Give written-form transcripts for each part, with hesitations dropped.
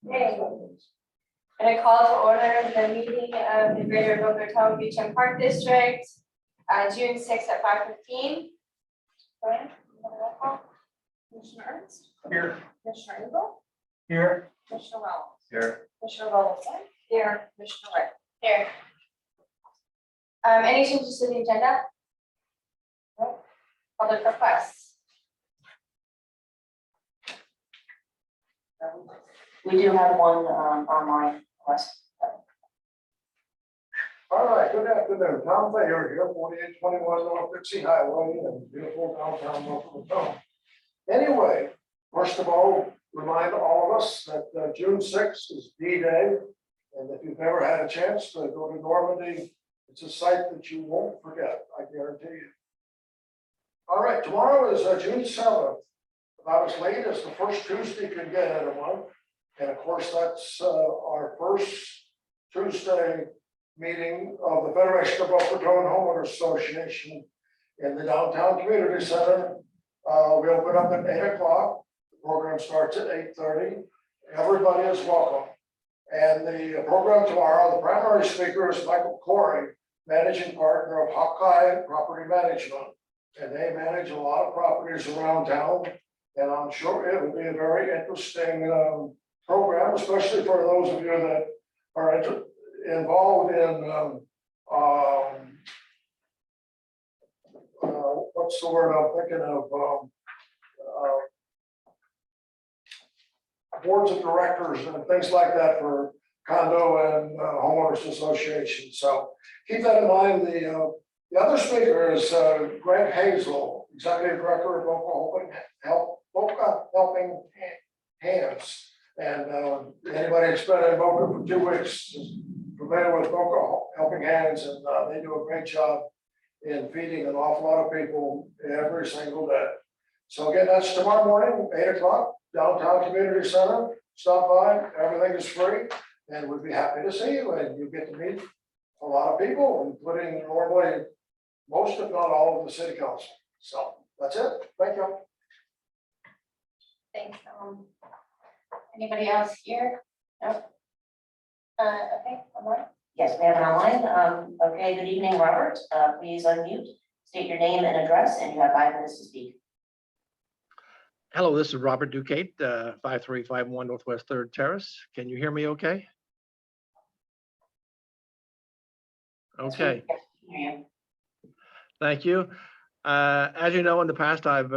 Okay. And I call to order the meeting of the Greater Boca Raton Beach and Park District, June 6th at 5:15. Joanne, you want a roll call? Commissioner Ernst, Here. Commissioner Engel, Here. Commissioner Wells, Here. Commissioner Vogelsong, Here. Commissioner Ray. Here. Any changes to the agenda? No. Public requests? We do have one online request. All right, good afternoon. Tom Thayer here, 4821 North Dixie Highway in beautiful downtown Boca Raton. Anyway, first of all, remind all of us that June 6th is D-Day. And if you've never had a chance to go to Normandy, it's a site that you won't forget, I guarantee you. All right, tomorrow is June 7th, about as late as the first Tuesday can get in a month. And of course, that's our first Tuesday meeting of the Federation of Boca Raton Homeowners Association in the Downtown Community Center. We open up at 8 o'clock. The program starts at 8:30. Everybody is welcome. And the program tomorrow, the primary speaker is Michael Corey, managing partner of Hawkeye Property Management. And they manage a lot of properties around town. And I'm sure it will be a very interesting program, especially for those of you that are involved in what's the word I'm thinking of? Boards of directors and things like that for condo and homeowners associations. So keep that in mind. The other speaker is Greg Hazel, executive director of Boca Helping Hands. And anybody that's been in Boca for 2 weeks is familiar with Boca Helping Hands, and they do a great job in feeding an awful lot of people every single day. So again, that's tomorrow morning, 8 o'clock, Downtown Community Center. Stop by, everything is free, and we'd be happy to see you, and you get to meet a lot of people, including normally most, if not all, of the city council. So that's it. Thank you. Thanks. Anybody else here? No? Okay, online. Yes, we have an online. Okay, good evening, Robert. Please unmute, state your name and address, and you have 5 minutes to speak. Hello, this is Robert Duquette, 5351 Northwest 3rd Terrace. Can you hear me okay? Okay, Yes, we can hear you. thank you. As you know, in the past, I've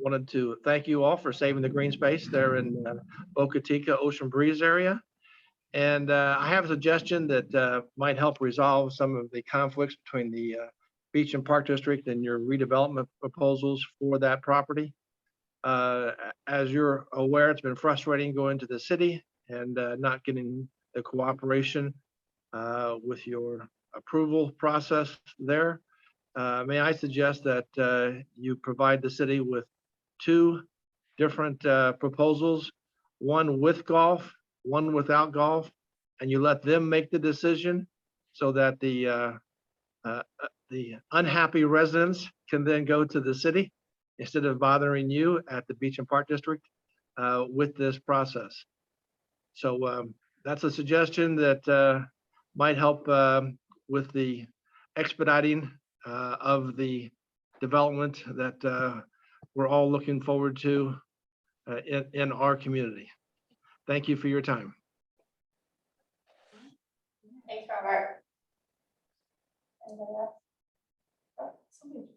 wanted to thank you all for saving the green space there in Boca Chica Ocean Breeze area. And I have a suggestion that might help resolve some of the conflicts between the Beach and Park District and your redevelopment proposals for that property. As you're aware, it's been frustrating going to the city and not getting the cooperation with your approval process there. May I suggest that you provide the city with 2 different proposals, one with golf, one without golf, and you let them make the decision so that the unhappy residents can then go to the city instead of bothering you at the Beach and Park District with this process. So that's a suggestion that might help with the expediting of the development that we're all looking forward to in our community. Thank you for your time. Thanks, Robert. Anybody else? Oh, somebody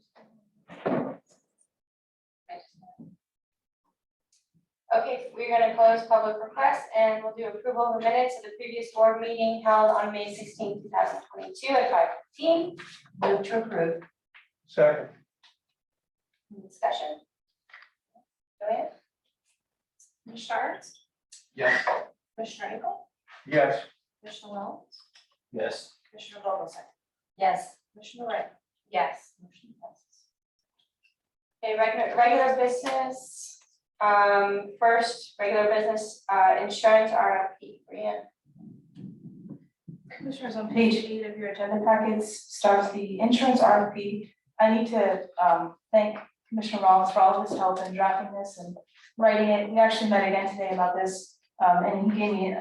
Okay, we're going to close public requests and we'll do approval of the minutes of the previous board meeting held on May 16, 2022 at 5:15. Move to approve. Second. Discussion. Joanne? Commissioner Ernst, Yes. Commissioner Engel, Yes. Commissioner Wells, Yes. Commissioner Vogelsong, Yes. Commissioner Ray. Yes. Motion passes. Okay, regular business. First, regular business, insurance RFP. Brianne. Commissioners, on page 8 of your agenda packets starts the insurance RFP. I need to thank Commissioner Rollins for all of his help in drafting this and writing it. We actually met again today about this. And he gave me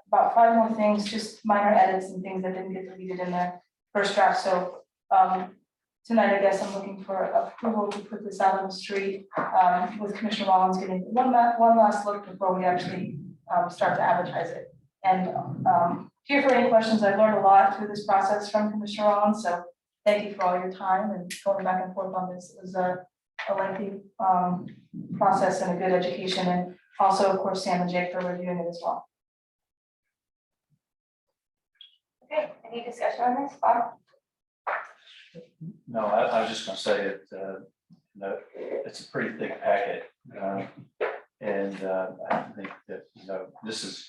about 5 more things, just minor edits and things that didn't get deleted in the first draft. So tonight, I guess I'm looking for approval to put this out on the street with Commissioner Rollins getting one last look before we actually start to advertise it. And here for any questions. I've learned a lot through this process from Commissioner Rollins, so thank you for all your time and going back and forth on this. It was a lengthy process and a good education, and also, of course, Sam and Jake for reviewing it as well. Okay, any discussion on this, Bob? No, I was just gonna say it, no, it's a pretty thick packet. And I think that, this is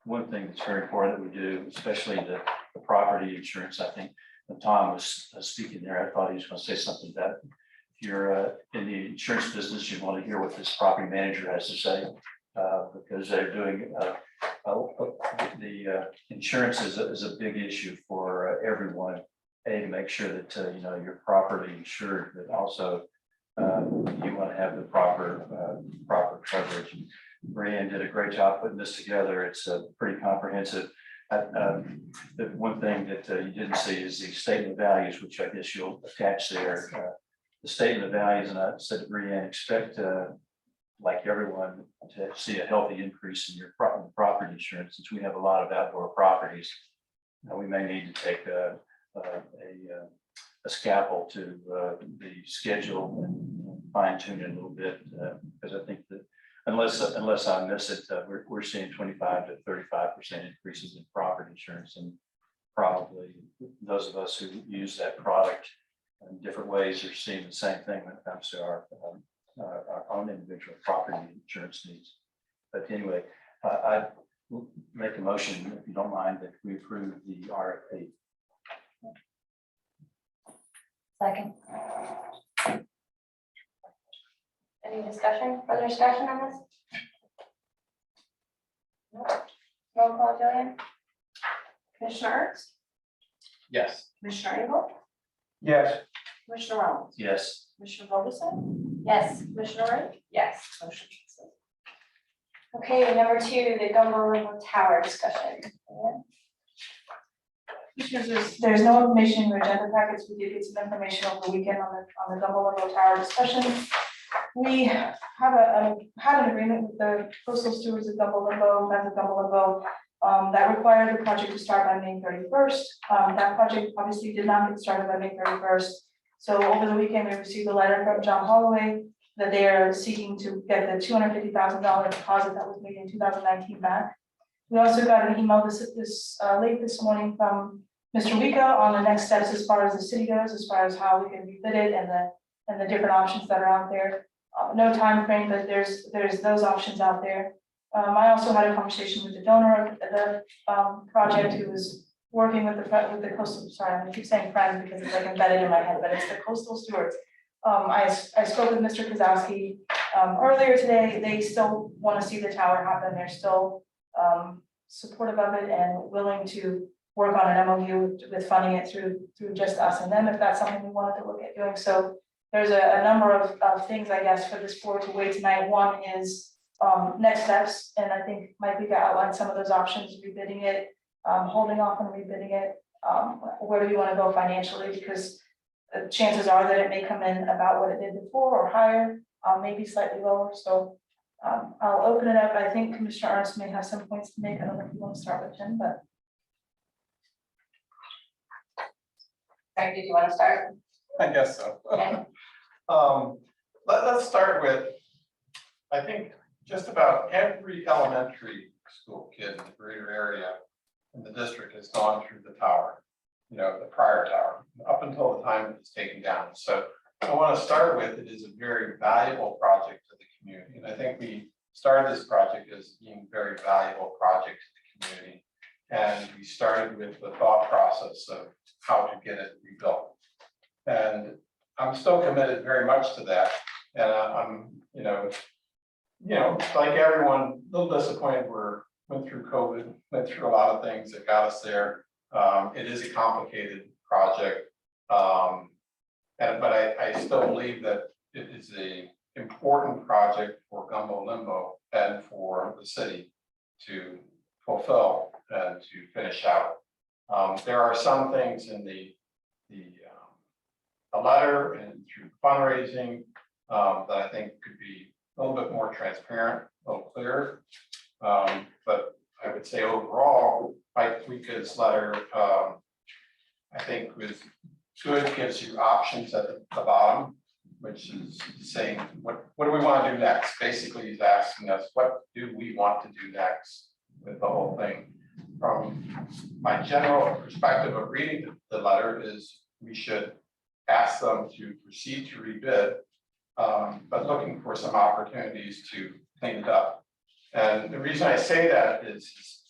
one thing that's very important that we do, especially the property insurance. I think when Tom was speaking there, I thought he was gonna say something that if you're in the insurance business, you want to hear what this property manager has to say, because they're doing the insurance is a big issue for everyone. To make sure that, you're properly insured, but also you want to have the proper coverage. Brianne did a great job putting this together. It's pretty comprehensive. The one thing that you didn't see is the statement of values, which I guess you'll attach there. The statement of values, and I said to Brianne, expect like everyone to see a healthy increase in your property insurance. Since we have a lot of outdoor properties, we may need to take a scalpel to the schedule and fine tune it a little bit, because I think that unless I miss it, we're seeing 25 to 35% increases in property insurance, and probably those of us who use that product in different ways are seeing the same thing when it comes to our own individual property insurance needs. But anyway, I make a motion, if you don't mind, that we approve the RFP. Second. Any further discussion on this? No. Roll call, Jillian? Commissioner Ernst, Yes. Commissioner Engel, Yes. Commissioner Rollins, Yes. Commissioner Vogelsong, Yes. Commissioner Ray, Yes. motion passes. Okay, number 2, the Gumbo Tower discussion. Commissioners, there's no information in your agenda packets. We did get some information over the weekend on the Gumbo Tower discussion. We have had an agreement with the coastal stewards of Gumbo Limbo, Friends of Gumbo Limbo, that required the project to start by May 31st. That project obviously did not get started by May 31st. So over the weekend, we received a letter from John Holloway that they are seeking to get the $250,000 deposit that was made in 2019 back. We also got an email late this morning from Mr. Wika on the next steps as far as the city goes, as far as how we can rebid it and the different options that are out there. No time frame, but there's those options out there. I also had a conversation with the donor of the project who was working with the coastal. Sorry, I keep saying friends because it's like embedded in my head, but it's the coastal stewards. I spoke with Mr. Kozowski earlier today. They still want to see the tower happen. They're still supportive of it and willing to work on an MOU with funding it through just us and them, if that's something we wanted to look at doing. So there's a number of things, I guess, for this board to weigh tonight. One is next steps, and I think Mike Wika outlined some of those options: rebidding it, holding off on rebidding it. Where do you want to go financially? Because the chances are that it may come in about what it did before or higher, maybe slightly lower. So I'll open it up. I think Commissioner Ernst may have some points to make. I don't know if you want to start with him, but. Sorry, did you want to start? I guess so. Okay. Let's start with, I think just about every elementary school kid in the greater area in the district has gone through the tower, the prior tower, up until the time it was taken down. So I want to start with, it is a very valuable project to the community. And I think we started this project as being a very valuable project to the community. And we started with the thought process of how to get it rebuilt. And I'm still committed very much to that. And I'm, like everyone, a little disappointed went through COVID, went through a lot of things that got us there. It is a complicated project. But I still believe that it is an important project for Gumbo Limbo and for the city to fulfill and to finish out. There are some things in the letter and through fundraising that I think could be a little bit more transparent, a little clearer. But I would say overall, Mike Weeka's letter, I think was good, gives you options at the bottom, which is saying, what do we want to do next? Basically, he's asking us, what do we want to do next with the whole thing? From my general perspective of reading the letter is we should ask them to proceed to rebid, but looking for some opportunities to clean it up. And the reason I say that is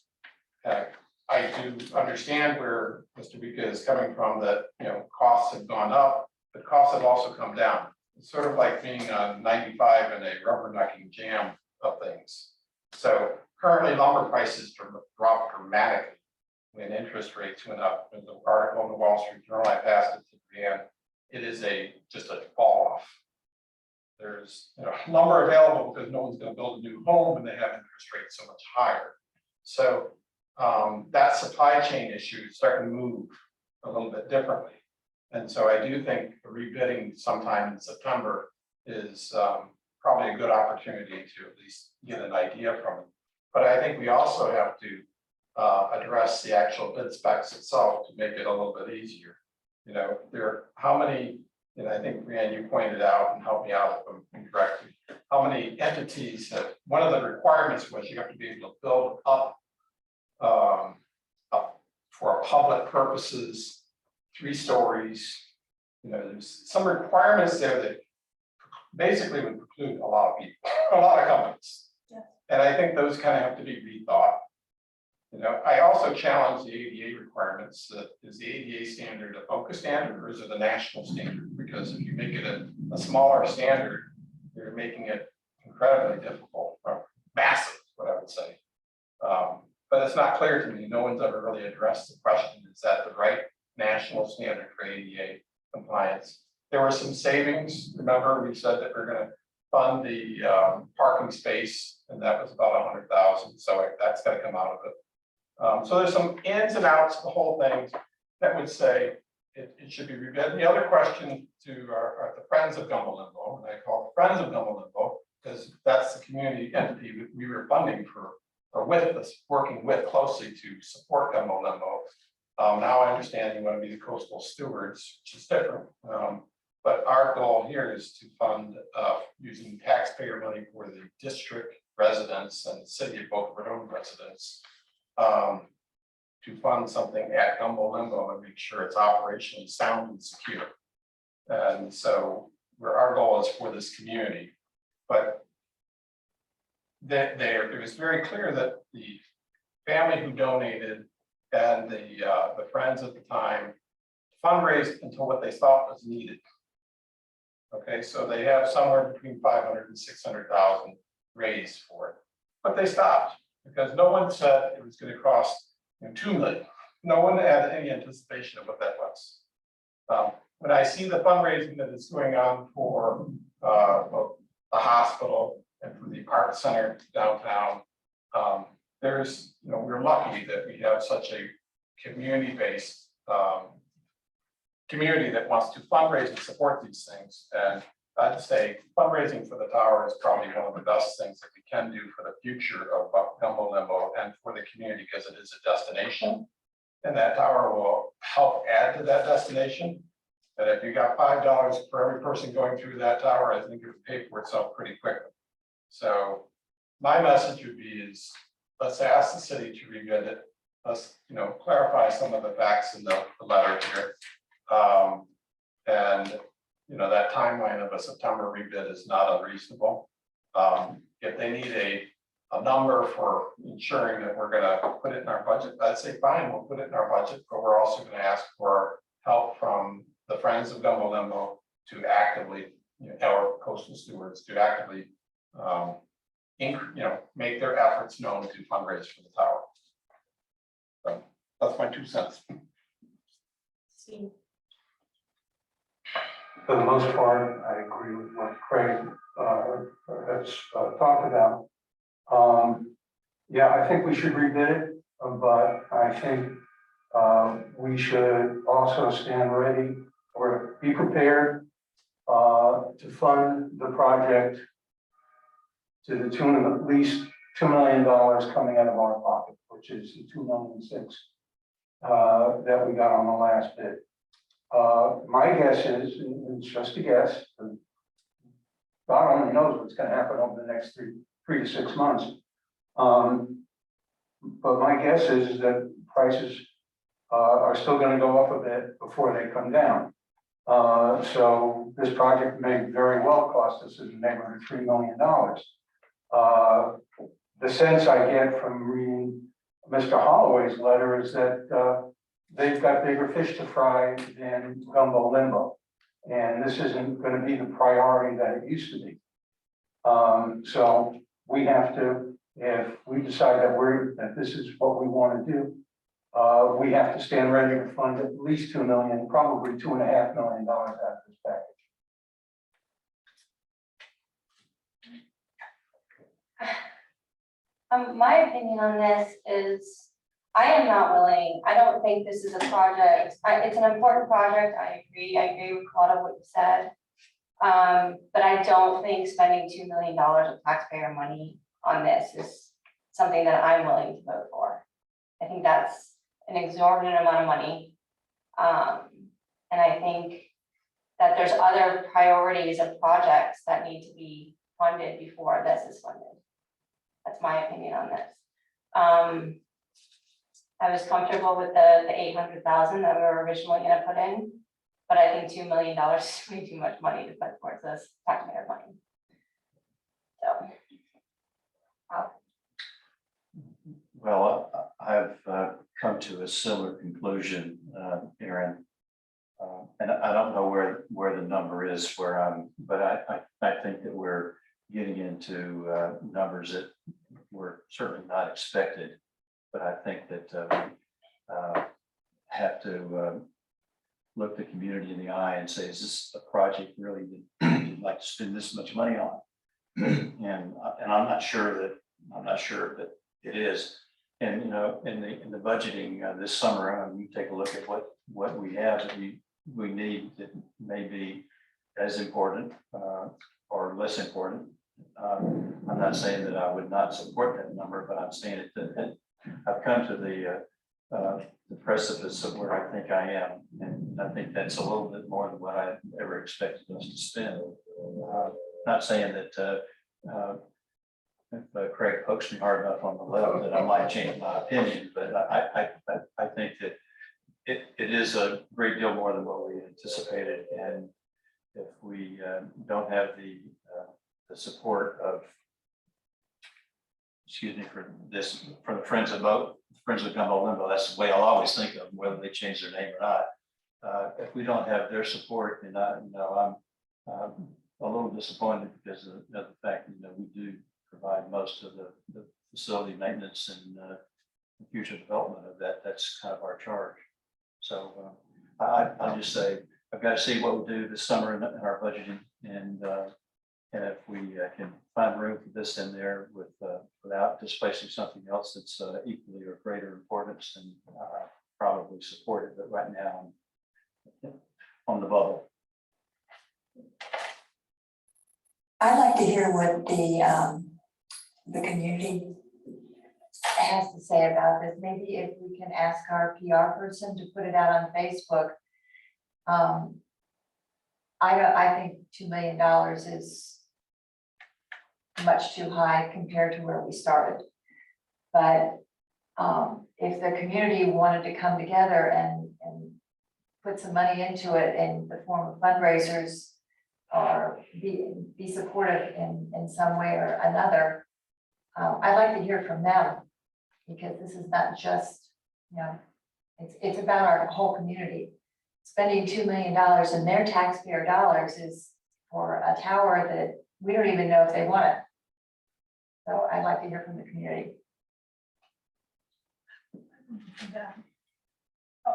I do understand where Mr. Weeka is coming from, that, you know, costs have gone up, but costs have also come down. It's sort of like being on 95 and a rubbernecking jam of things. So currently lumber prices dropped dramatically when interest rates went up. There's an article in the Wall Street Journal, I passed it to Brianne. It is just a fall off. There's, you know, lumber available because no one's going to build a new home and they have interest rates so much higher. So that supply chain issue is starting to move a little bit differently. And so I do think rebidding sometime in September is probably a good opportunity to at least get an idea from it. But I think we also have to address the actual bid specs itself to make it a little bit easier. You know, how many, and I think Brianne, you pointed out, and help me out if I'm incorrect, how many entities that, one of the requirements was you have to be able to build up for public purposes, 3 stories. You know, there's some requirements there that basically would preclude a lot of people, a lot of companies. Yeah. And I think those kind of have to be rethought. You know, I also challenge the ADA requirements. Is the ADA standard a focus standard or is it a national standard? Because if you make it a smaller standard, you're making it incredibly difficult, or massive, what I would say. But it's not clear to me. No one's ever really addressed the question, is that the right national standard for ADA compliance? There were some savings. Remember, we said that we're going to fund the parking space, and that was about 100,000. So that's got to come out of it. So there's some ins and outs of the whole thing that would say it should be rebid. The other question to are the Friends of Gumbo Limbo, and I call it Friends of Gumbo Limbo because that's the community entity we were funding for, or with us, working with closely to support Gumbo Limbo. Now I understand you want to be the coastal stewards, which is different. But our goal here is to fund using taxpayer money for the district residents and the city of Boca Raton residents to fund something at Gumbo Limbo and make sure it's operationally sound and secure. And so our goal is for this community, but it was very clear that the family who donated and the friends at the time fundraised until what they thought was needed. Okay, so they have somewhere between 500 and 600,000 raised for it, but they stopped because no one said it was going to cost 2 million. No one had any anticipation of what that was. When I see the fundraising that is going on for well, the hospital and for the art center downtown, there's, we're lucky that we have such a community-based community that wants to fundraise and support these things. And I'd say fundraising for the tower is probably one of the best things that we can do for the future of Gumbo Limbo and for the community, because it is a destination. And that tower will help add to that destination. And if you got $5 for every person going through that tower, I think it would pay for itself pretty quickly. So my message would be is, let's ask the city to rebid it. Let's, clarify some of the facts in the letter here. And that timeline of a September rebid is not unreasonable. If they need a number for ensuring that we're going to put it in our budget, I'd say fine, we'll put it in our budget, but we're also going to ask for help from the Friends of Gumbo Limbo to actively, our coastal stewards to actively, make their efforts known to fundraise for the tower. So that's my 2 cents. Steve. For the most part, I agree with what Craig has talked about. Yeah, I think we should rebid it, but I think we should also stand ready or be prepared to fund the project to the tune of at least $2 million coming out of our pocket, which is the $2.6 million that we got on the last bid. My guess is, and it's just a guess, but God only knows what's gonna happen over the next three to 6 months. But my guess is that prices are still gonna go up a bit before they come down. So this project may very well cost us in the neighborhood of $3 million. The sense I get from reading Mr. Holloway's letter is that they've got bigger fish to fry than gumbo limbo. And this isn't gonna be the priority that it used to be. So we have to, if we decide that this is what we want to do, we have to stand ready to fund at least $2 million, probably $2.5 million out of this package. My opinion on this is, I am not willing, I don't think this is a project, it's an important project, I agree with a lot of what you said. But I don't think spending $2 million of taxpayer money on this is something that I'm willing to vote for. I think that's an exorbitant amount of money. And I think that there's other priorities of projects that need to be funded before this is funded. That's my opinion on this. I was comfortable with the 800,000 that we were originally gonna put in, but I think $2 million is way too much money to put towards this taxpayer money. So. Well, I've come to a similar conclusion, Aaron. And I don't know where the number is but I think that we're getting into numbers that were certainly not expected. But I think that we have to look the community in the eye and say, is this a project really that you'd like to spend this much money on? And I'm not sure that it is. And in the budgeting this summer, you take a look at what we have that we need that may be as important or less important. I'm not saying that I would not support that number, but I'm saying that I've come to the precipice of where I think I am, and I think that's a little bit more than what I ever expected us to spend. Not saying that if Craig pokes me hard enough on the level that I might change my opinion, but I think that it is a great deal more than what we anticipated, and if we don't have the support of, from the Friends of Gumbo Limbo, that's the way I'll always think of them, whether they change their name or not. If we don't have their support, then I'm a little disappointed because of the fact that we do provide most of the facility maintenance and the future development of that. That's kind of our charge. So I'll just say I've got to see what we do this summer in our budgeting, and if we can find room for this in there without displacing something else that's equally or greater importance, then probably support it. But right now, I'm on the bubble. I'd like to hear what the community has to say about this. Maybe if we can ask our PR person to put it out on Facebook. I think $2 million is much too high compared to where we started. But if the community wanted to come together and put some money into it in the form of fundraisers, or be supportive in some way or another, I'd like to hear from them, because this is not just, it's about our whole community. Spending $2 million in their taxpayer dollars is for a tower that we don't even know if they want it. So I'd like to hear from the community. Yeah.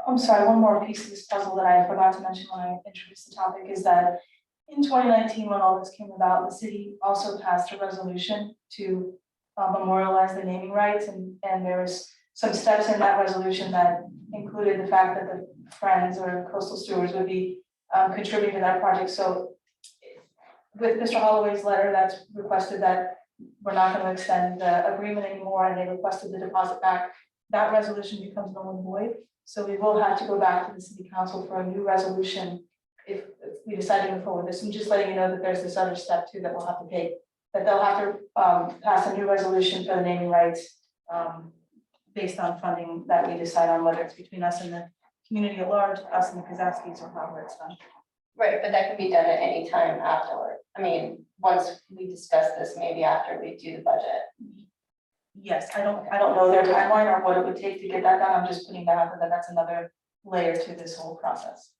I'm sorry, one more piece of this puzzle that I forgot to mention when I introduced the topic is that in 2019, when all this came about, the city also passed a resolution to memorialize the naming rights, and there was some steps in that resolution that included the fact that the Friends or Coastal Stewards would be contributing to that project, so with Mr. Holloway's letter, that's requested that we're not gonna extend the agreement anymore, and they requested the deposit back. That resolution becomes null and void, so we will have to go back to the city council for a new resolution if we decide to move forward. This, I'm just letting you know that there's this other step too that we'll have to take, that they'll have to pass a new resolution for the naming rights based on funding that we decide on, whether it's between us and the community at large, us and the Kazaskis, or however it's done. Right, but that can be done at any time afterward. I mean, once we discuss this, maybe after we do the budget. Yes, I don't know their timeline or what it would take to get that done. I'm just putting that out there, that that's another layer to this whole process.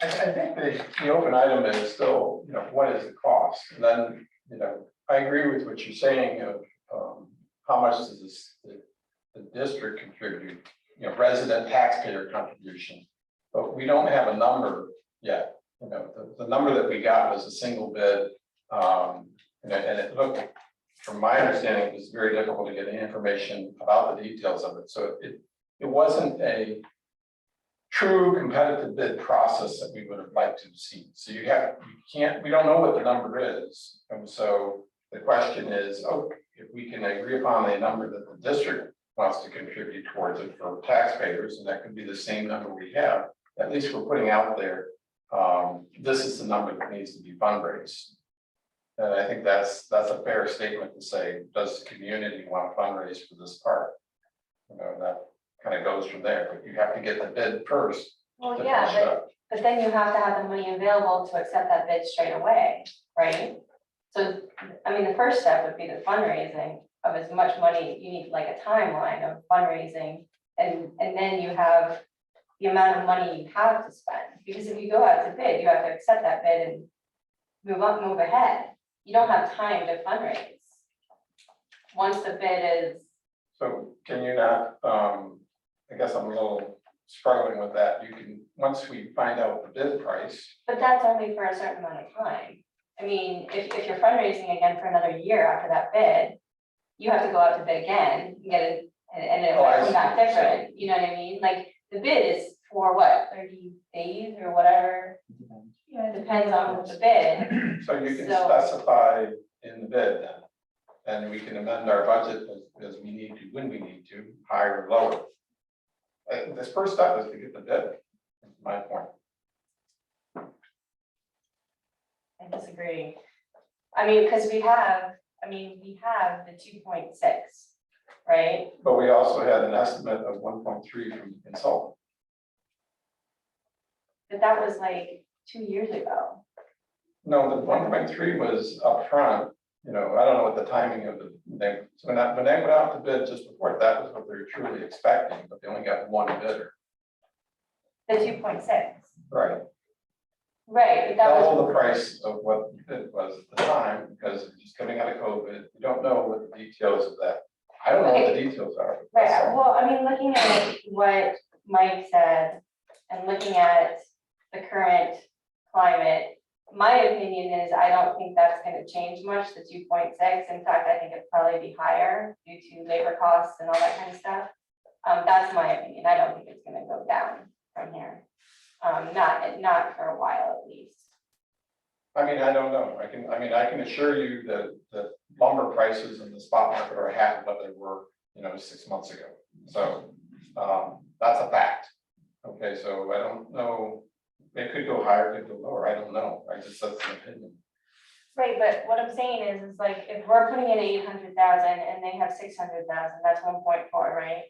I think the open item is still, you know, what is the cost? And then, you know, I agree with what you're saying of how much does the district contribute, you know, resident taxpayer contribution. But we don't have a number yet. You know, the number that we got was a single bid. And it looked, from my understanding, it was very difficult to get any information about the details of it. So it wasn't a true competitive bid process that we would have liked to see. So we don't know what the number is. And so the question is, if we can agree upon a number that the district wants to contribute towards it for taxpayers, and that could be the same number we have, at least we're putting out there, this is the number that needs to be fundraised. And I think that's a fair statement to say, does the community want to fundraise for this park? You know, that kind of goes from there, but you have to get the bid first. Well, to yeah, finish it up. but then you have to have the money available to accept that bid straight away, right? So, I mean, the first step would be the fundraising of as much money, you need like a timeline of fundraising. And then you have the amount of money you have to spend, because if you go out to bid, you have to accept that bid and move ahead. You don't have time to fundraise. Once the bid is, So can you not, I guess I'm a little struggling with that. You can, once we find out the bid price, but that's only for a certain amount of time. I mean, if you're fundraising again for another year after that bid, you have to go out to bid again, and get it, and it Oh, I might come back see. different, you know what I mean? Like, the bid is for what, 30 days or whatever, Yeah, depends on the bid. so you can So- specify in the bid then. And we can amend our budget as we need to, when we need to, higher or lower. This first step is to get the bid, that's my point. I disagree. I mean, because we have the 2.6, right? But we also had an estimate of 1.3 from the consultant. But that was like 2 years ago. No, the 1.3 was upfront. You know, I don't know what the timing of so when they went out to bid just before, that was what they were truly expecting, but they only got one bidder. The 2.6, Right. right, but that was. Double the price of what it was at the time, because it's just coming out of COVID. You don't know what the details of that. I don't know what the details are. but that's Right, all. well, I mean, looking at what Mike said and looking at the current climate, my opinion is I don't think that's gonna change much, the 2.6. In fact, I think it'd probably be higher due to labor costs and all that kind of stuff. That's my opinion. I don't think it's gonna go down from here. Not for a while at least. I mean, I don't know. I can assure you that lumber prices in the spot market are half of what they were, 6 months ago. So that's a fact. Okay, so I don't know. It could go higher, it could go lower. I don't know. That's an opinion. Right, but what I'm saying is like, if we're putting in 800,000 and they have 600,000, that's 1.4, right?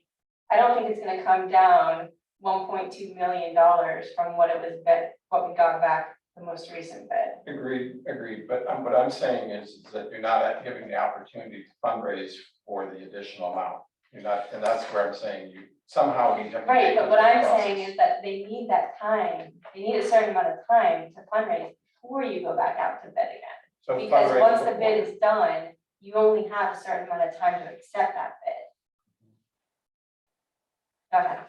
I don't think it's gonna come down $1.2 million from what it was bid, what we got back the most recent bid. Agreed. But what I'm saying is that you're not giving the opportunity to fundraise for the additional amount. You're not, and that's where I'm saying somehow we have. to Right, take but them what through the I'm process. saying is that they need that time, they need a certain amount of time to fundraise before you go back out to bid again. So Because fundraise once the before. bid is done, you only have a certain amount of time to accept that bid. Go ahead.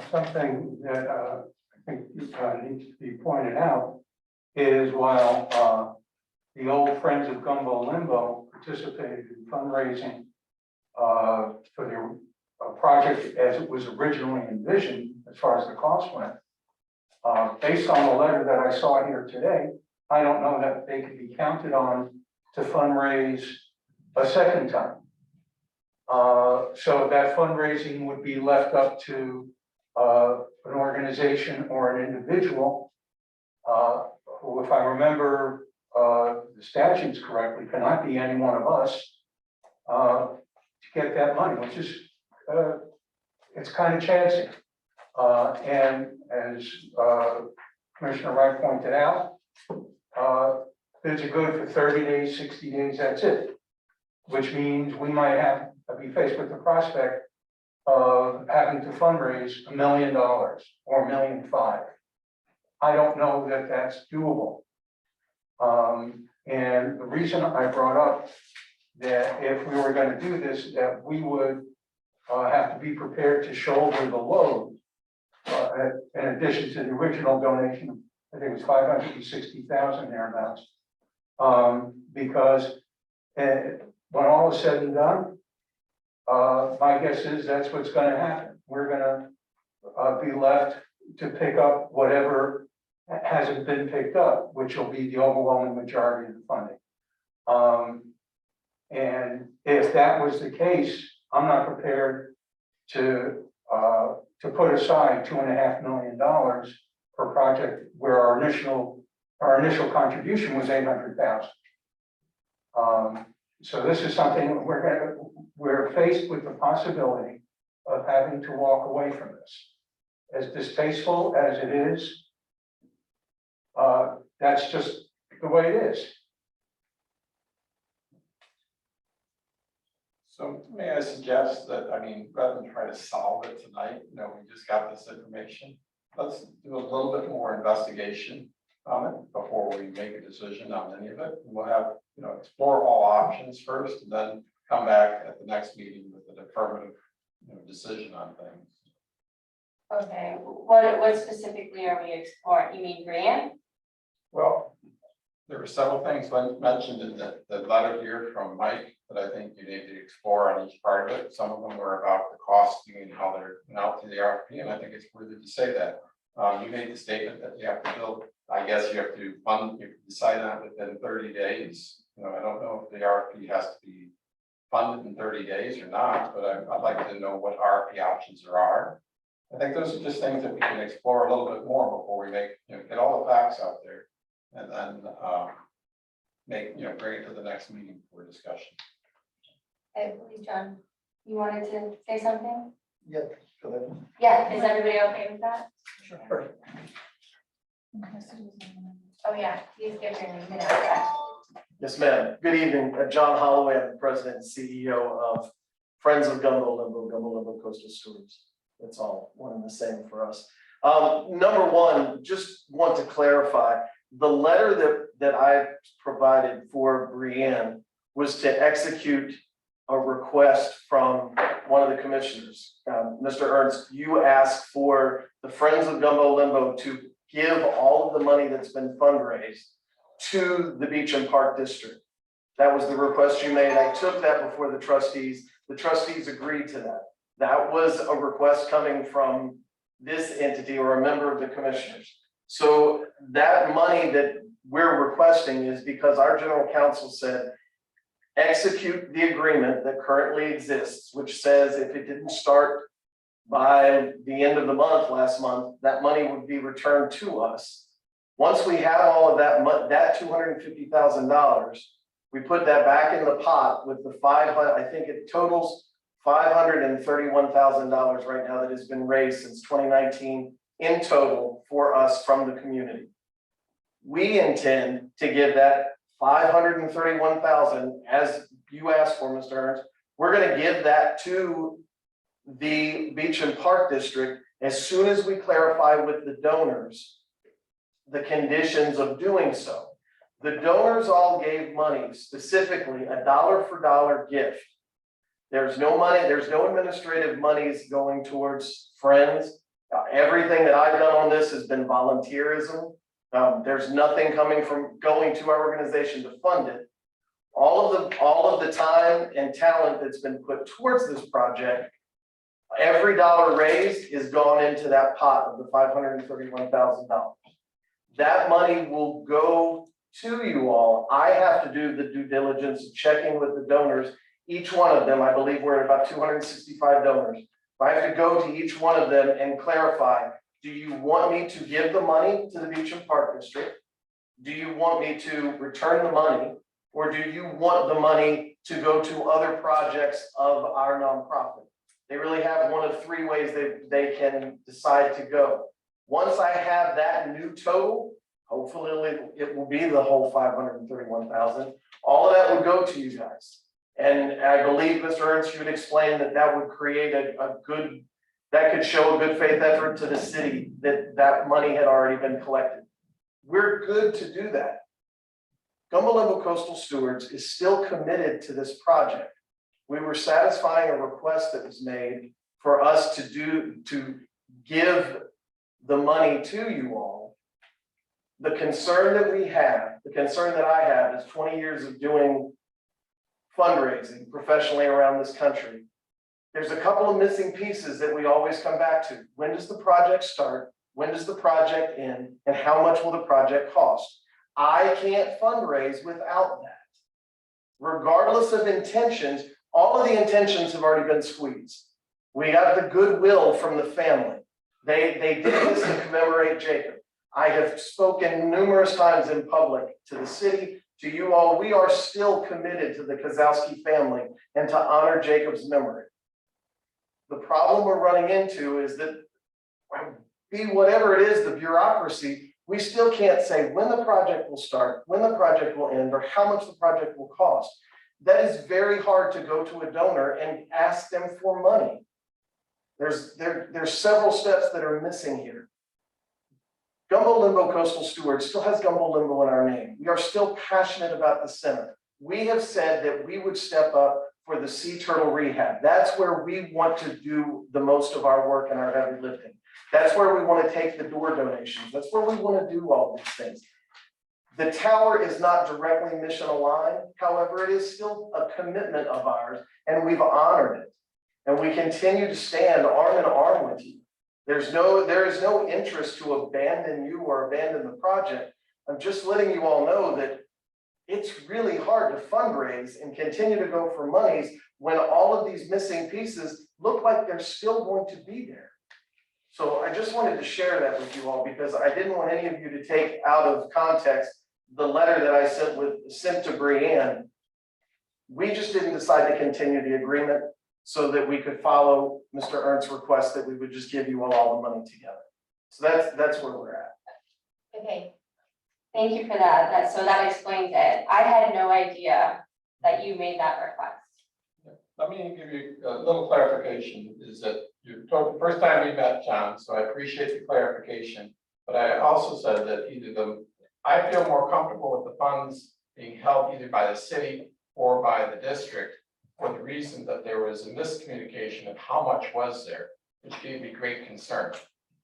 Something that I think needs to be pointed out is while the old Friends of Gumbo Limbo participated in fundraising for their project as it was originally envisioned, as far as the cost went. Based on the letter that I saw here today, I don't know that they could be counted on to fundraise a second time. So that fundraising would be left up to an organization or an individual who, if I remember the statutes correctly, cannot be any one of us to get that money, which is it's kind of chancy. And as Commissioner Wright pointed out, bids are good for 30 days, 60 days, that's it. Which means we might have to be faced with the prospect of having to fundraise $1 million or $1.5 million. I don't know that that's doable. And the reason I brought up that if we were going to do this, that we would have to be prepared to shoulder the load in addition to the original donation. I think it was 560,000 thereabouts. Because when all is said and done, my guess is that's what's going to happen. We're going to be left to pick up whatever hasn't been picked up, which will be the overwhelming majority of the funding. And if that was the case, I'm not prepared to put aside $2.5 million per project where our initial contribution was 800,000. So this is something we're faced with the possibility of having to walk away from this. As distasteful as it is, that's just the way it is. So may I suggest that, I mean, rather than try to solve it tonight, you know, we just got this information. Let's do a little bit more investigation on it before we make a decision on any of it. We'll have, you know, explore all options first and then come back at the next meeting with an affirmative, you know, decision on things. Okay, what specifically are we exploring? You mean grant? Well, there were several things mentioned in the letter here from Mike that I think you need to explore on each part of it. Some of them were about the costing and how they're out to the RFP, and I think it's worthy to say that. You made the statement that you have to build, I guess you have to fund, you decide on it within 30 days. You know, I don't know if the RFP has to be funded in 30 days or not, but I'd like to know what RFP options there are. I think those are just things that we can explore a little bit more before we make, you know, get all the facts out there. And then bring it to the next meeting for discussion. I believe, John, you wanted to say something? Yeah, go ahead. Yeah, is everybody okay with that? Sure. Oh, yeah, please give your name and address. Yes, ma'am. Good evening. John Holloway, I'm the president and CEO of Friends of Gumbo Limbo Coastal Stewards. It's all one and the same for us. Number one, just want to clarify, the letter that I provided for Brianne was to execute a request from one of the commissioners. Mr. Ernst, you asked for the Friends of Gumbo Limbo to give all of the money that's been fundraised to the Beach and Park District. That was the request you made. I took that before the trustees. The trustees agreed to that. That was a request coming from this entity or a member of the commissioners. So that money that we're requesting is because our general counsel said, execute the agreement that currently exists, which says if it didn't start by the end of the month, last month, that money would be returned to us. Once we have all of that $250,000, we put that back in the pot with the 500, I think it totals $531,000 right now that has been raised since 2019 in total for us from the community. We intend to give that $531,000, as you asked for, Mr. Ernst. We're going to give that to the Beach and Park District as soon as we clarify with the donors the conditions of doing so. The donors all gave money, specifically a dollar for dollar gift. There's no money, there's no administrative monies going towards Friends. Everything that I've done on this has been volunteerism. There's nothing going to our organization to fund it. All of the time and talent that's been put towards this project, every dollar raised is gone into that pot of the $531,000. That money will go to you all. I have to do the due diligence of checking with the donors. Each one of them, I believe we're at about 265 donors. I have to go to each one of them and clarify, do you want me to give the money to the Beach and Park District? Do you want me to return the money? Or do you want the money to go to other projects of our nonprofit? They really have one of three ways they can decide to go. Once I have that new total, hopefully it will be the whole 531,000. All of that would go to you guys. And I believe, Mr. Ernst, you would explain that would create that could show a good faith effort to the city that money had already been collected. We're good to do that. Gumbo Limbo Coastal Stewards is still committed to this project. We were satisfying a request that was made for us to give the money to you all. The concern that I have is 20 years of doing fundraising professionally around this country. There's a couple of missing pieces that we always come back to. When does the project start? When does the project end? And how much will the project cost? I can't fundraise without that. Regardless of intentions, all of the intentions have already been squeezed. We got the goodwill from the family. They did this to commemorate Jacob. I have spoken numerous times in public to the city, to you all. We are still committed to the Kozlowski family and to honor Jacob's memory. The problem we're running into is that, be whatever it is, the bureaucracy, we still can't say when the project will start, when the project will end, or how much the project will cost. That is very hard to go to a donor and ask them for money. There's several steps that are missing here. Gumbo Limbo Coastal Stewards still has Gumbo Limbo in our name. We are still passionate about the center. We have said that we would step up for the sea turtle rehab. That's where we want to do the most of our work and our heavy lifting. That's where we want to take the door donations. That's where we want to do all these things. The tower is not directly mission aligned. However, it is still a commitment of ours, and we've honored it. And we continue to stand arm in arm with you. There is no interest to abandon you or abandon the project. I'm just letting you all know that it's really hard to fundraise and continue to go for monies when all of these missing pieces look like they're still going to be there. So I just wanted to share that with you all because I didn't want any of you to take out of context the letter that I sent to Brianne. We just didn't decide to continue the agreement so that we could follow Mr. Ernst's request that we would just give you all the money together. So that's where we're at. Okay, thank you for that. So that explains it. I had no idea that you made that request. Let me give you a little clarification, is that you told the first time we met, John, so I appreciate the clarification. But I also said that I feel more comfortable with the funds being held either by the city or by the district for the reason that there was a miscommunication of how much was there, which gave me great concern.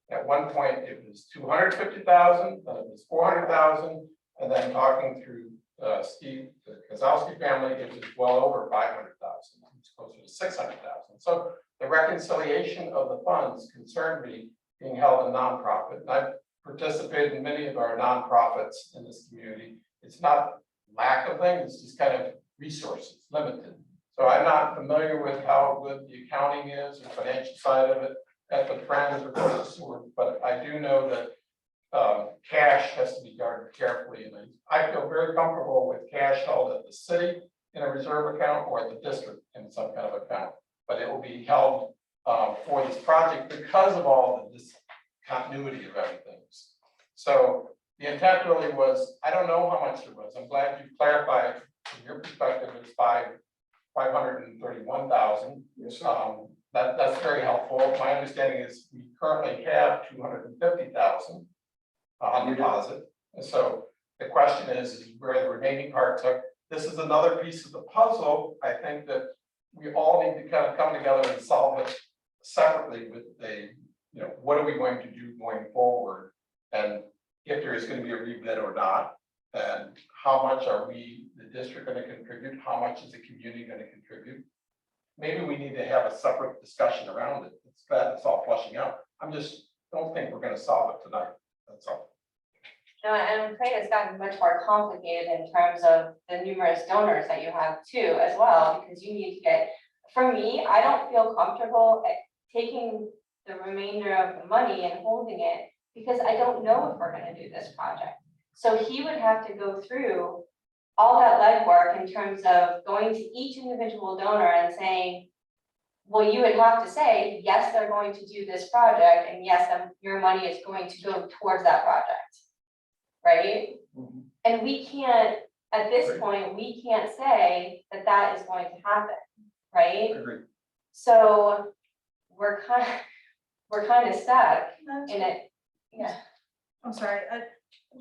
At one point, it was 250,000, then it was 400,000, and then talking through Steve, the Kozlowski family, it was well over 500,000. It was closer to 600,000. So the reconciliation of the funds concerned me being held in nonprofit. And I've participated in many of our nonprofits in this community. It's not lack of things, it's just kind of resources, limited. So I'm not familiar with how good the accounting is and financial side of it at the Friends or Coastal Steward, but I do know that cash has to be guarded carefully. And I feel very comfortable with cash held at the city in a reserve account or at the district in some kind of account, but it will be held for this project because of all of this continuity of everything. So the intent really was, I don't know how much it was. I'm glad you clarified from your perspective, it's 531,000. Yes, sir. That's very helpful. My understanding is we currently have 250,000 on deposit. And so the question is where the remaining part took. This is another piece of the puzzle. I think that we all need to kind of come together and solve it separately with what are we going to do going forward? And if there is gonna be a rebid or not. And how much are we, the district, gonna contribute? How much is the community gonna contribute? Maybe we need to have a separate discussion around it. It's glad it's all flushing out. Don't think we're gonna solve it tonight. That's all. No, and I'm afraid it's gotten much more complicated in terms of the numerous donors that you have too as well, because you need to get, for me, I don't feel comfortable at taking the remainder of the money and holding it, because I don't know if we're gonna do this project. So he would have to go through all that legwork in terms of going to each individual donor and saying, well, you would have to say, yes, they're going to do this project, and yes, your money is going to go towards that project. Right? Mhm. And we can't, at this point, we can't say that that is going to happen, right? Agreed. So we're kind of stuck in it. Yeah. I'm sorry,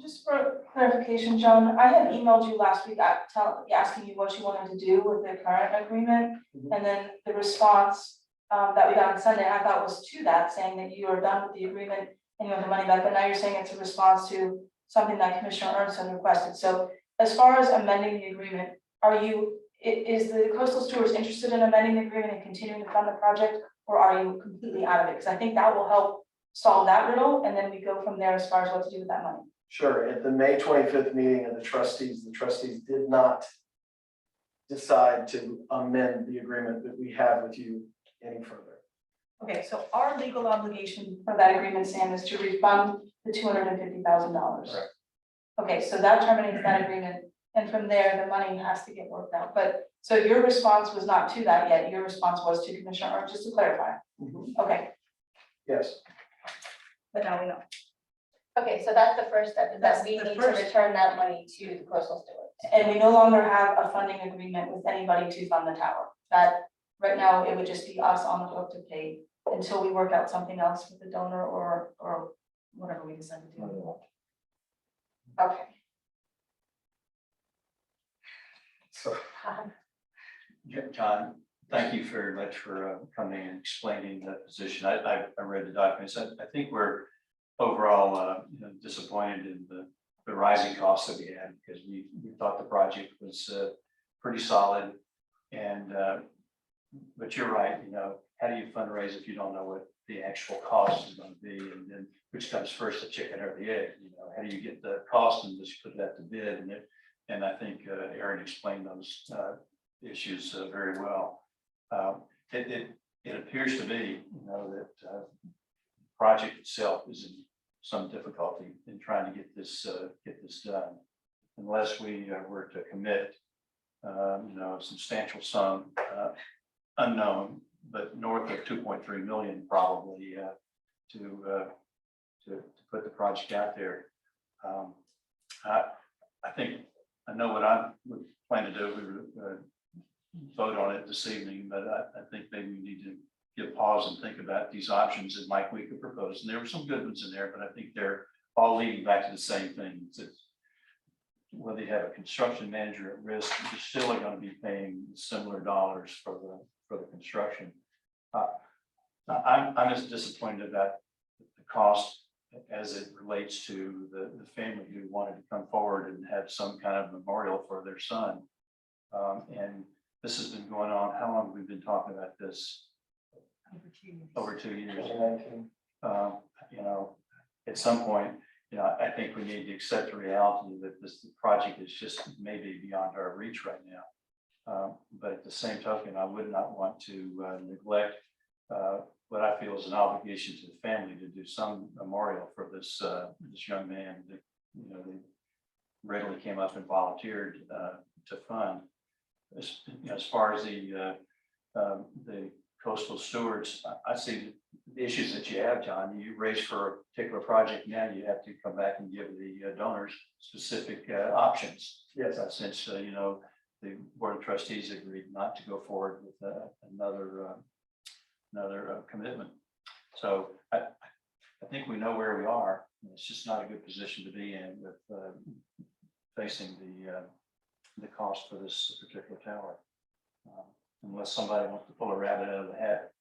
just for clarification, Joan, I had emailed you last week asking you what you wanted to do with the current agreement. Mhm. And then the response that we got on Sunday, I thought was to that, saying that you are done with the agreement and you want the money back, but now you're saying it's a response to something that Commissioner Ernst had requested. So as far as amending the agreement, is the Coastal Stewards interested in amending the agreement and continuing to fund the project? Or are you completely out of it? Because I think that will help solve that riddle, and then we go from there as far as what to do with that money. Sure, at the May 25th meeting of the trustees did not decide to amend the agreement that we have with you any further. Okay, so our legal obligation for that agreement, Sam, is to refund the $250,000. Correct. Okay, so that terminates that agreement, and from there, the money has to get worked out, but, so your response was not to that yet, your response was to Commissioner Ernst, just to clarify. Mhm. Okay, Yes, but now we know. Okay, so that's the first step, is That's that we the need to first- return that money to the coastal stewards. And we no longer have a funding agreement with anybody to fund the tower. That, right now, it would just be us on the hook to pay until we work out something else with the donor or whatever we decide to do. Okay. So, John, thank you very much for coming and explaining the position. I read the documents. I think we're overall disappointed in the rising costs that we had, because we thought the project was pretty solid. And but you're right, how do you fundraise if you don't know what the actual cost is going to be? And then which comes first, the chicken or the egg? How do you get the cost and just put that to bid? And I think Aaron explained those issues very well. It appears to me, that the project itself is in some difficulty in trying to get this done, unless we were to commit, a substantial sum, unknown, but north of 2.3 million probably to put the project out there. I think I know what I would plan to do. We would vote on it this evening, but I think maybe we need to give pause and think about these options that Mike Week could propose. And there were some good ones in there, but I think they're all leading back to the same thing. It's whether you have a construction manager at risk, you're still going to be paying similar dollars for the construction. I'm as disappointed about the cost as it relates to the family who wanted to come forward and have some kind of memorial for their son. And this has been going on. How long have we been talking about this? Over 2 years. 2019. At some point, I think we need to accept the reality that this project is just maybe beyond our reach right now. But at the same token, I would not want to neglect what I feel is an obligation to the family to do some memorial for this young man that they readily came up and volunteered to fund. As far as the coastal stewards, I see the issues that you have, John. You raise for a particular project now, you have to come back and give the donors specific options. Yes. Since the board of trustees agreed not to go forward with another commitment. So I think we know where we are. It's just not a good position to be in with facing the cost for this particular tower. Unless somebody wants to pull a rabbit out of the hat,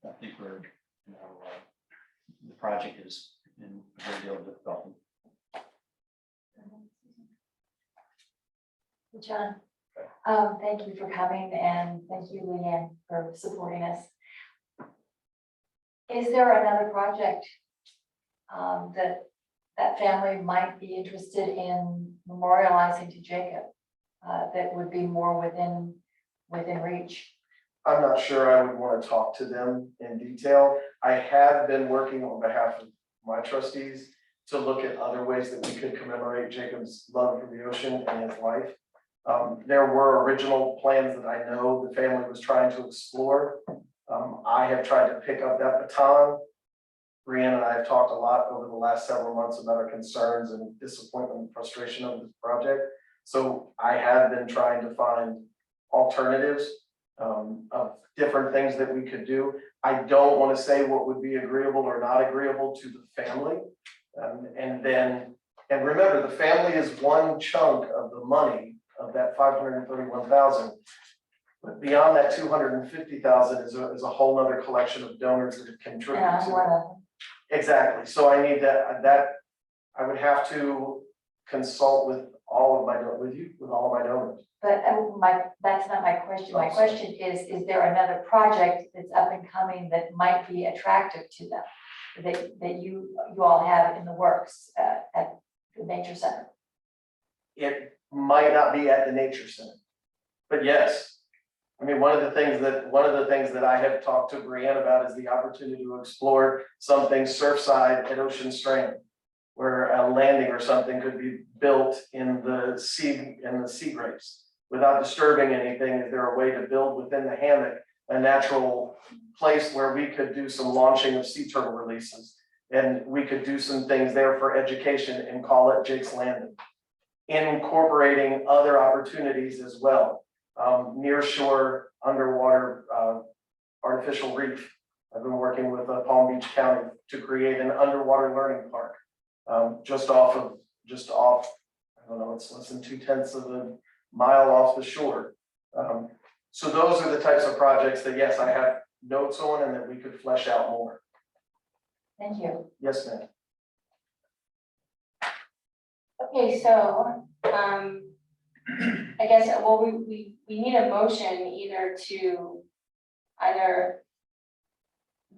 I think we're, the project is in a great deal of difficulty. John, thank you for coming and thank you, Leanne, for supporting us. Is there another project that family might be interested in memorializing to Jacob that would be more within reach? I'm not sure I would want to talk to them in detail. I have been working on behalf of my trustees to look at other ways that we could commemorate Jacob's love for the ocean and his life. There were original plans that I know the family was trying to explore. I have tried to pick up that baton. Brianne and I have talked a lot over the last several months about our concerns and disappointment and frustration of this project. So I have been trying to find alternatives of different things that we could do. I don't want to say what would be agreeable or not agreeable to the family. And remember, the family is one chunk of the money of that 531,000. But beyond that 250,000 is a whole other collection of donors that have contributed And I'm to one it. of them. Exactly. So I need that I would have to consult with all of my, with all of my donors. But that's not my question. My Oh, sorry. question is there another project that's up and coming that might be attractive to them? That you all have in the works at the nature center? It might not be at the nature center, but yes. I mean, one of the things that I have talked to Brianne about is the opportunity to explore something surfside at Ocean Strand, where a landing or something could be built in the sea grapes without disturbing anything. Is there a way to build within the hammock a natural place where we could do some launching of sea turtle releases, and we could do some things there for education and call it Jake's Landing, incorporating other opportunities as well. Near shore underwater artificial reef. I've been working with Palm Beach County to create an underwater learning park just off, I don't know, it's less than 2/10 of a mile off the shore. So those are the types of projects that, yes, I have notes on and that we could flesh out more. Thank you. Yes, ma'am. Okay, so, I guess, well, we need a motion either to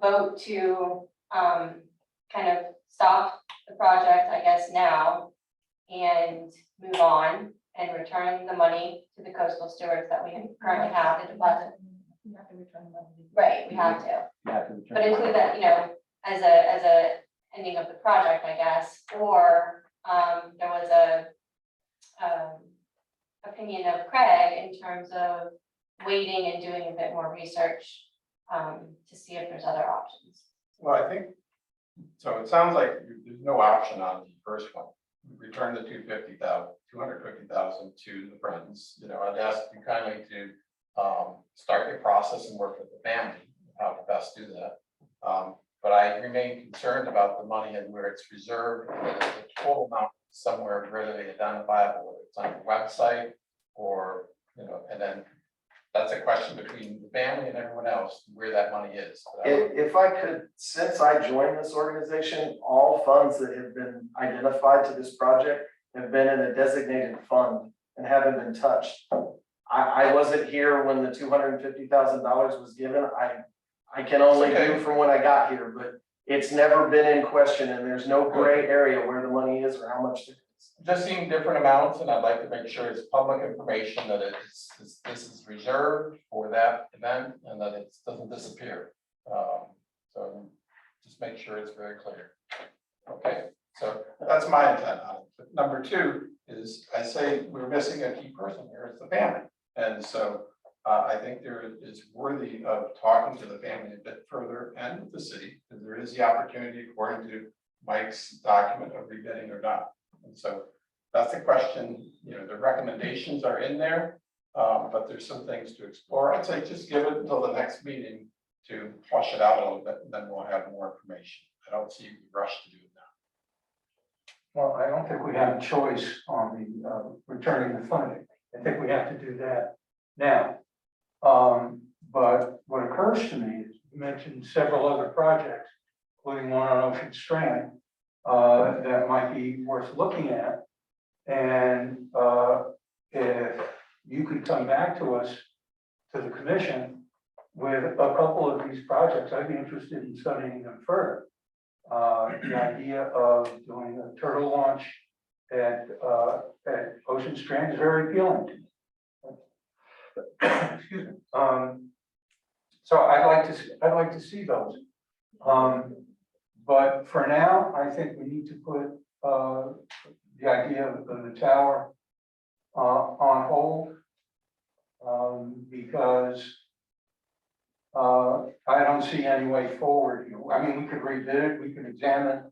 vote to, kind of stop the project, I guess, now and move on and return the money to the coastal stewards that we currently have the deposit. You have to return the money. Right, we have to, You have to return but include that, as a ending of the project, I guess, or, there was a, opinion of Craig in terms of waiting and doing a bit more research, to see if there's other options. Well, I think, so it sounds like there's no option on the first one. We return the 250,000 to the Friends. I'd ask you kindly to start your process and work with the family, how to best do that. But I remain concerned about the money and where it's reserved, whether the total amount is somewhere readily identifiable, whether it's on the website or, and then that's a question between the family and everyone else, where that money is. But I would- If I could, since I joined this organization, all funds that have been identified to this project have been in a designated fund and haven't been touched. I wasn't here when the $250,000 was given. I can only do from when I got here, but it's never been in question and there's no gray area where the money is or how much it is. Just seeing different amounts, and I'd like to make sure it's public information that this is reserved for that event and that it doesn't disappear. So just make sure it's very clear. Okay, so that's my intent on it. But number two is, I say we're missing a key person here, it's the family. And so I think there is worthy of talking to the family a bit further and with the city, because there is the opportunity, according to Mike's document, of rebidding or not. And so that's the question. The recommendations are in there, but there's some things to explore. I'd say just give it until the next meeting to flush it out a little bit, and then we'll have more information. I don't see the rush to do it now. Well, I don't think we have a choice on the returning the funding. I think we have to do that now. But what occurs to me is you mentioned several other projects, including one on Ocean Strand, that might be worth looking at. And if you could come back to us, to the commission, with a couple of these projects, I'd be interested in studying them further. The idea of doing a turtle launch at Ocean Strand is very appealing to me. Excuse me. So I'd like to see those. But for now, I think we need to put the idea of the tower on hold. Because I don't see any way forward here. I mean, we could rebid it, we could examine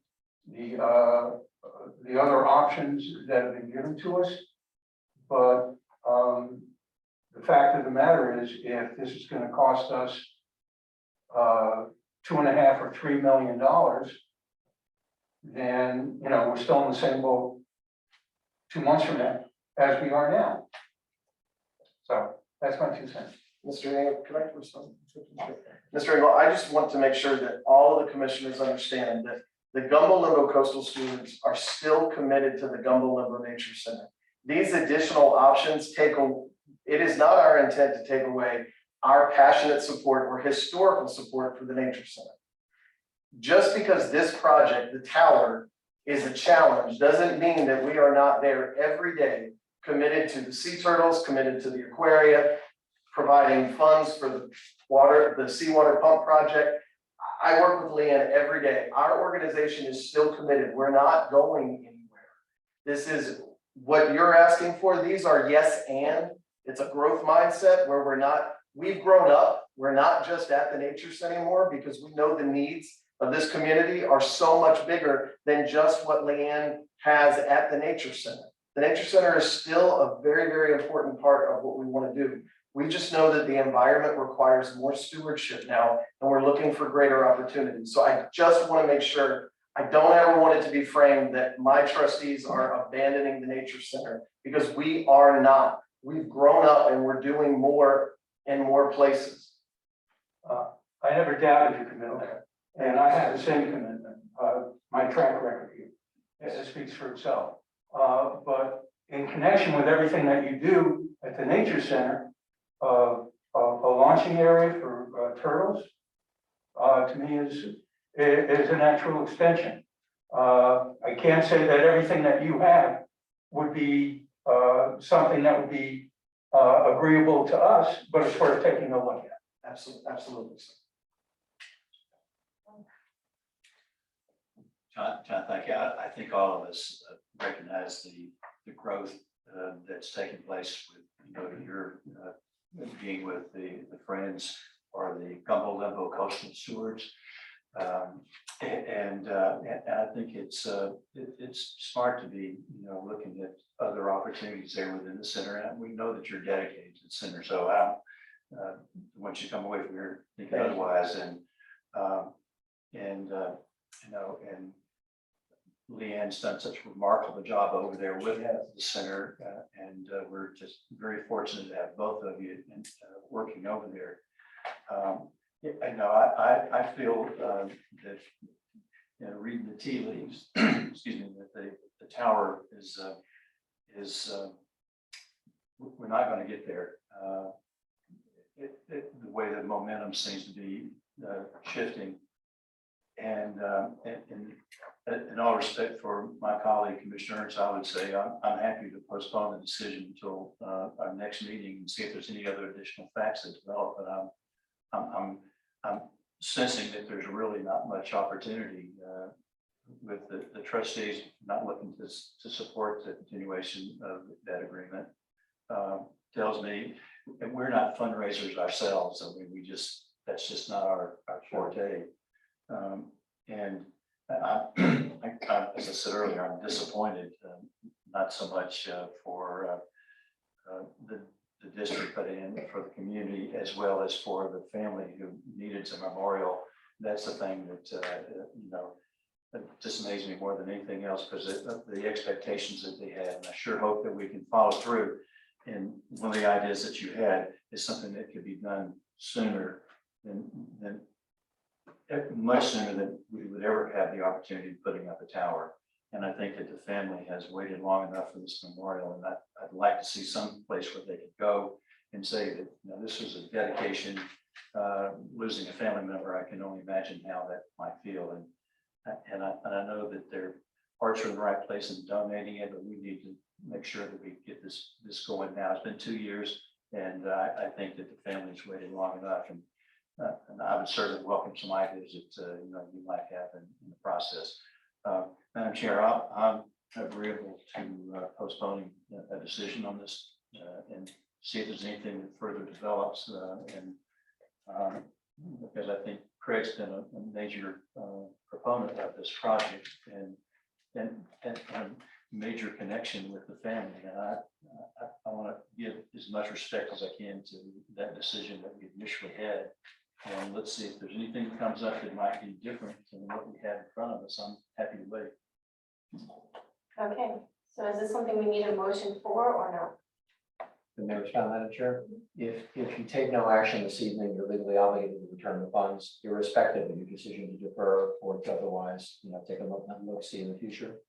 the other options that have been given to us. But the fact of the matter is, if this is gonna cost us $2.5 or $3 million, then, you know, we're still in the same boat 2 months from now as we are now. So that's my 2 cents. Mr. Engel, can I respond? Mr. Engel, I just want to make sure that all of the commissioners understand that the Gumbo Limbo Coastal Stewards are still committed to the Gumbo Limbo Nature Center. These additional options it is not our intent to take away our passionate support or historical support for the Nature Center. Just because this project, the tower, is a challenge, doesn't mean that we are not there every day, committed to the sea turtles, committed to the aquaria, providing funds for the seawater pump project. I work with Leanne every day. Our organization is still committed. We're not going anywhere. This is what you're asking for. These are yes and. It's a growth mindset where we've grown up. We're not just at the Nature Center anymore, because we know the needs of this community are so much bigger than just what Leanne has at the Nature Center. The Nature Center is still a very, very important part of what we want to do. We just know that the environment requires more stewardship now, and we're looking for greater opportunities. So I just want to make sure, I don't ever want it to be framed that my trustees are abandoning the Nature Center, because we are not. We've grown up and we're doing more in more places. I never doubted your commitment, and I have the same commitment. My track record here, it speaks for itself. But in connection with everything that you do at the Nature Center, a launching area for turtles, to me is a natural extension. I can't say that everything that you have would be something that would be agreeable to us, but it's worth taking a look at. Absolutely. John, thank you. I think all of us recognize the growth that's taking place with, you know, your being with the Friends or the Gumbo Limbo Coastal Stewards. And I think it's smart to be, you know, looking at other opportunities there within the center. And we know that you're dedicated to the center. So once you come away from here thinking otherwise, you know, and Leanne's done such a remarkable job over there with the center, and we're just very fortunate to have both of you working over there. I know I feel that, you know, reading the tea leaves, excuse me, that the tower is we're not going to get there. The way the momentum seems to be shifting. And in all respect for my colleague commissioners, I would say I'm happy to postpone the decision until our next meeting and see if there's any other additional facts that develop. But I'm sensing that there's really not much opportunity with the trustees not looking to support the continuation of that agreement. Tells me that we're not fundraisers ourselves. I mean, that's just not our forte. And as I said earlier, I'm disappointed, not so much for the district, but for the community, as well as for the family who needed a memorial. That's the thing that, you know, that dismays me more than anything else, because the expectations that they had. And I sure hope that we can follow through. And one of the ideas that you had is something that could be done sooner than much sooner than we would ever have the opportunity of putting up a tower. And I think that the family has waited long enough for this memorial, and I'd like to see some place where they could go and say that, you know, this was a dedication. Losing a family member, I can only imagine how that might feel, and I know that their hearts are in the right place in donating it, but we need to make sure that we get this going now. It's been 2 years, and I think that the family's waited long enough, and I would certainly welcome some ideas that you know, you might have in the process. Madam Chair, I'm agreeable to postponing a decision on this and see if there's anything that further develops because I think Craig's been a major proponent of this project and major connection with the family. And I want to give as much respect as I can to that decision that we initially had. And let's see if there's anything that comes up that might be different than what we had in front of us. I'm happy to wait. Okay, so is this something we need a motion for or no? The mayor, Madam Chair, if you take no action this evening, you're legally obligated to return the funds, irrespective of your decision to defer or to otherwise, you know, take a look, see in the future.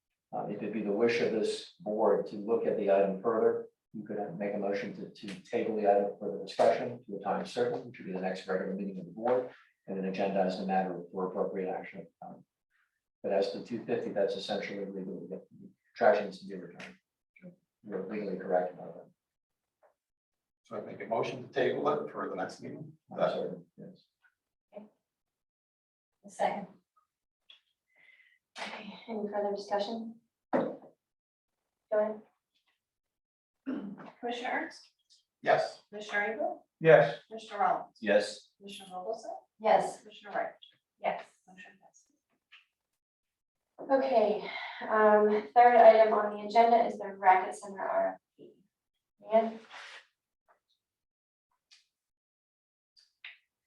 If it be the wish of this board to look at the item further, you could make a motion to table the item for the discussion to a time certain, which would be the next regular meeting of the board, and then agendize the matter for appropriate action at the time. But as to 250, that's essentially legally, trash needs to be returned. You're legally correct about that. So I make a motion to table it for the next meeting. I'm certain, yes. A second. Okay, any further discussion? Go ahead. Commissioner Ernst, Yes. Commissioner Evil, Yes. Commissioner Rollins, Yes. Commissioner Vogelsong, Yes. Commissioner Wright. Yes. Motion passes. Okay, third item on the agenda is the Racket Center RFP. Ian?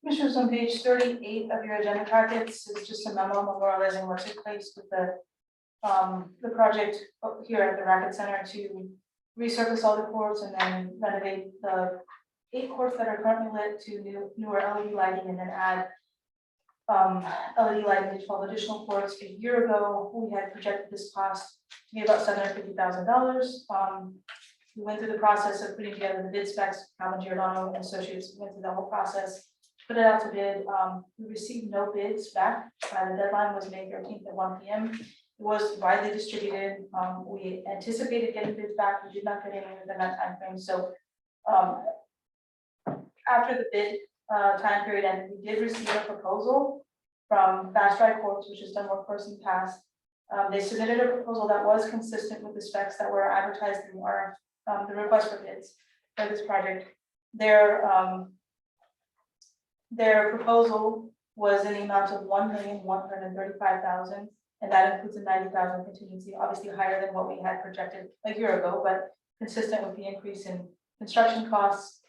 Commissioners, on page 38 of your agenda packets is just a memo memorializing what took place with the project here at the Racket Center to resurface all the courts and then renovate the 8 courts that are currently lit to newer LED lighting and then add LED lighting to 12 additional courts. A year ago, we had projected this cost to be about $750,000. We went through the process of putting together the bid specs. Calvin Giordano and Associates went through the whole process, put it out to bid. We received no bids back. The deadline was May 13th at 1 p.m. It was widely distributed. We anticipated getting bids back. We did not get any within that timeframe. So after the bid time period ended, we did receive a proposal from Fast Track Courts, which has done work for us in the past. They submitted a proposal that was consistent with the specs that were advertised in the request for bids for this project. Their proposal was in the amount of $1,135,000, and that includes a $90,000 contingency, obviously higher than what we had projected a year ago, but consistent with the increase in construction costs,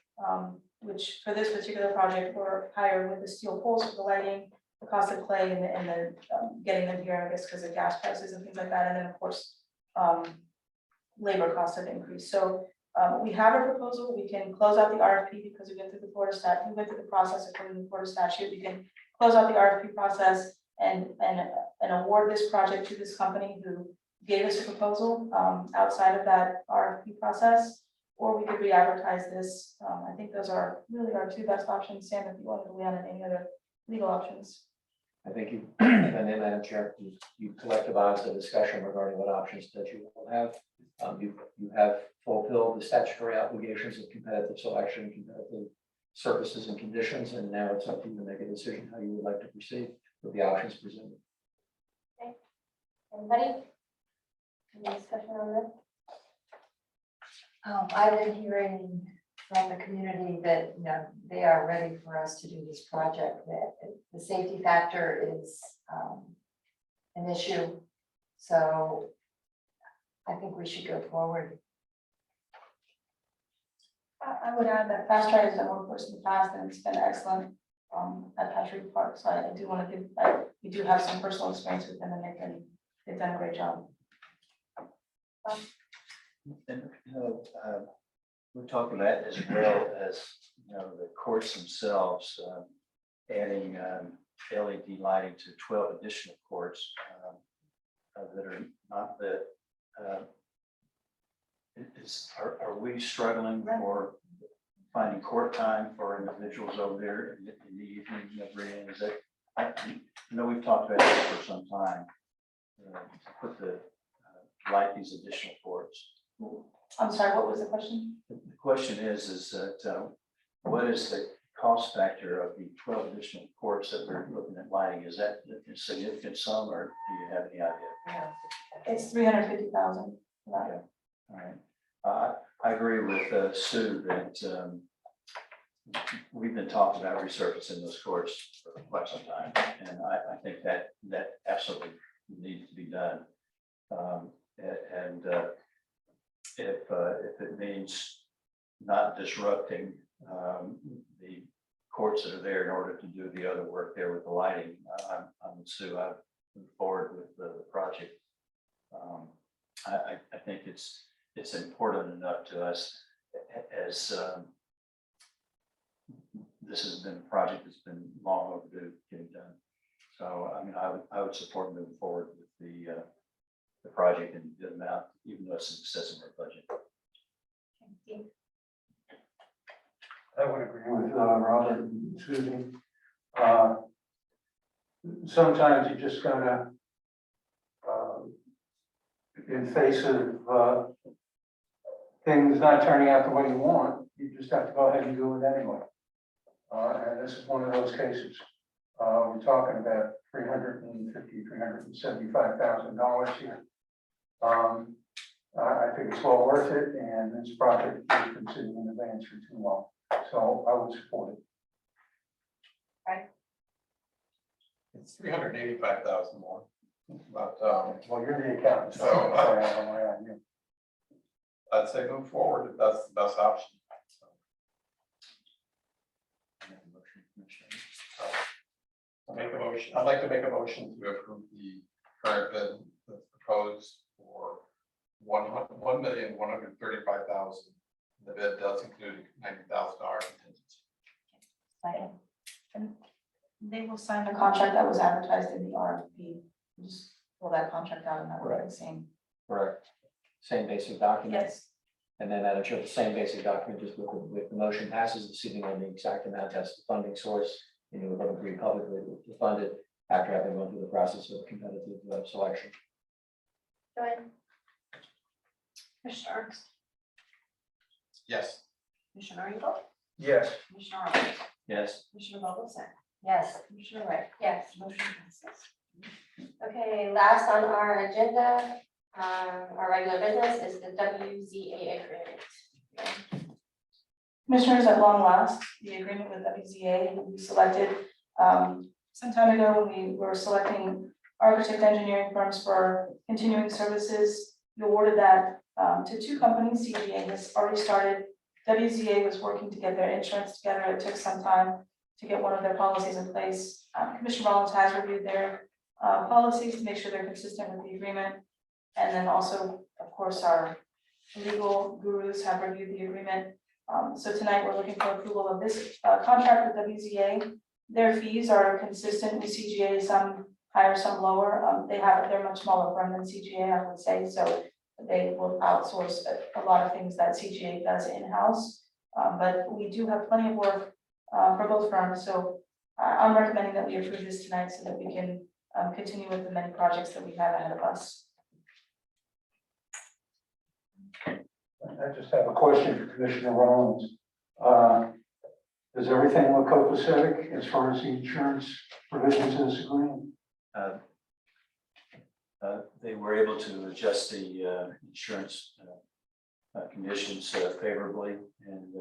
which for this particular project were higher with the steel poles for the lighting, the cost of clay and the getting them here, I guess, because of gas prices and things like that, and then of course, labor costs have increased. So we have a proposal. We can close out the RFP because we went through the Florida statute. We went through the process according to the Florida statute. We can close out the RFP process and award this project to this company who gave us a proposal outside of that RFP process, or we could re-advertise this. I think those are really our 2 best options. Sam, if you want to weigh on any other legal options. I think you, if I may, Madam Chair, you collectivized the discussion regarding what options that you will have. You have fulfilled the statutory obligations of competitive selection, competitive services and conditions, and now it's up to you to make a decision how you would like to proceed with the options presented. Anybody? Any discussion on this? I've been hearing from the community that, you know, they are ready for us to do this project, that the safety factor is an issue. So I think we should go forward. I would add that Fast Track has done work for us in the past, and it's been excellent at Patrick Park. So I do want to give, we do have some personal experience with them, and they've done a great job. And, we're talking about as well as, the courts themselves, adding LED lighting to 12 additional courts. that are not lit. Are we struggling for finding court time for individuals over there in the evening, Brianne? Is that, I know we've talked about this for some time. To put light these additional courts. I'm sorry, what was the question? The question is that, what is the cost factor of the 12 additional courts that we're looking at lighting? Is that a significant sum, or do you have any idea? It's 350,000. All right. I agree with Sue that we've been talking about resurfacing those courts for quite some time, and I think that absolutely needs to be done. If it means not disrupting the courts that are there in order to do the other work there with the lighting, I'm with Sue. I move forward with the project. I think it's important enough to us as this has been a project that's been long overdue getting done. So I mean, I would support moving forward with the project and the amount, even though it's in excess of our budget. I would agree with Robert and Susan. Sometimes you just gotta, in face of things not turning out the way you want, you just have to go ahead and do it anyway. And this is one of those cases. We're talking about $375,000 here. I think it's well worth it, and this project is considered in advance for too long. So I would support it. It's 385,000 more, but, Well, you're the accountant. So I'd say move forward if that's the best option. I'd like to make a motion to approve the current bid that's proposed for $1,135,000. The bid does include $90,000 contingency. And they will sign the contract that was advertised in the RFP. Just pull that contract out and that will be the same. Correct. Same basic document. Yes. And then Madam Chair, the same basic document, just with the motion passes this evening on the exact amount, that's the funding source. And you would agree publicly to fund it after having gone through the process of competitive selection. Go ahead. Commissioner Ernst, Yes. Commissioner Evil, Yes. Commissioner Roberts, Yes. Commissioner Vogelsang, Yes. Commissioner Wright. Yes. Motion passes. Okay, last on our agenda, our regular business is the WZA agreement. Commissioners, at long last, the agreement with WZA we selected some time ago when we were selecting architect engineering firms for continuing services. We awarded that to two companies. CGA has already started. WZA was working to get their insurance together. It took some time to get one of their policies in place. Commissioner Rollins has reviewed their policies to make sure they're consistent with the agreement. And then also, of course, our legal gurus have reviewed the agreement. So tonight we're looking for approval of this contract with WZA. Their fees are consistent with CGA, some higher, some lower. They're much smaller firm than CGA, I would say, so they will outsource a lot of things that CGA does in-house. But we do have plenty of work for both firms, so I'm recommending that we approve this tonight so that we can continue with the many projects that we have ahead of us. I just have a question for Commissioner Rollins. Does everything look copacetic as far as the insurance provisions of this agreement? They were able to adjust the insurance conditions favorably, and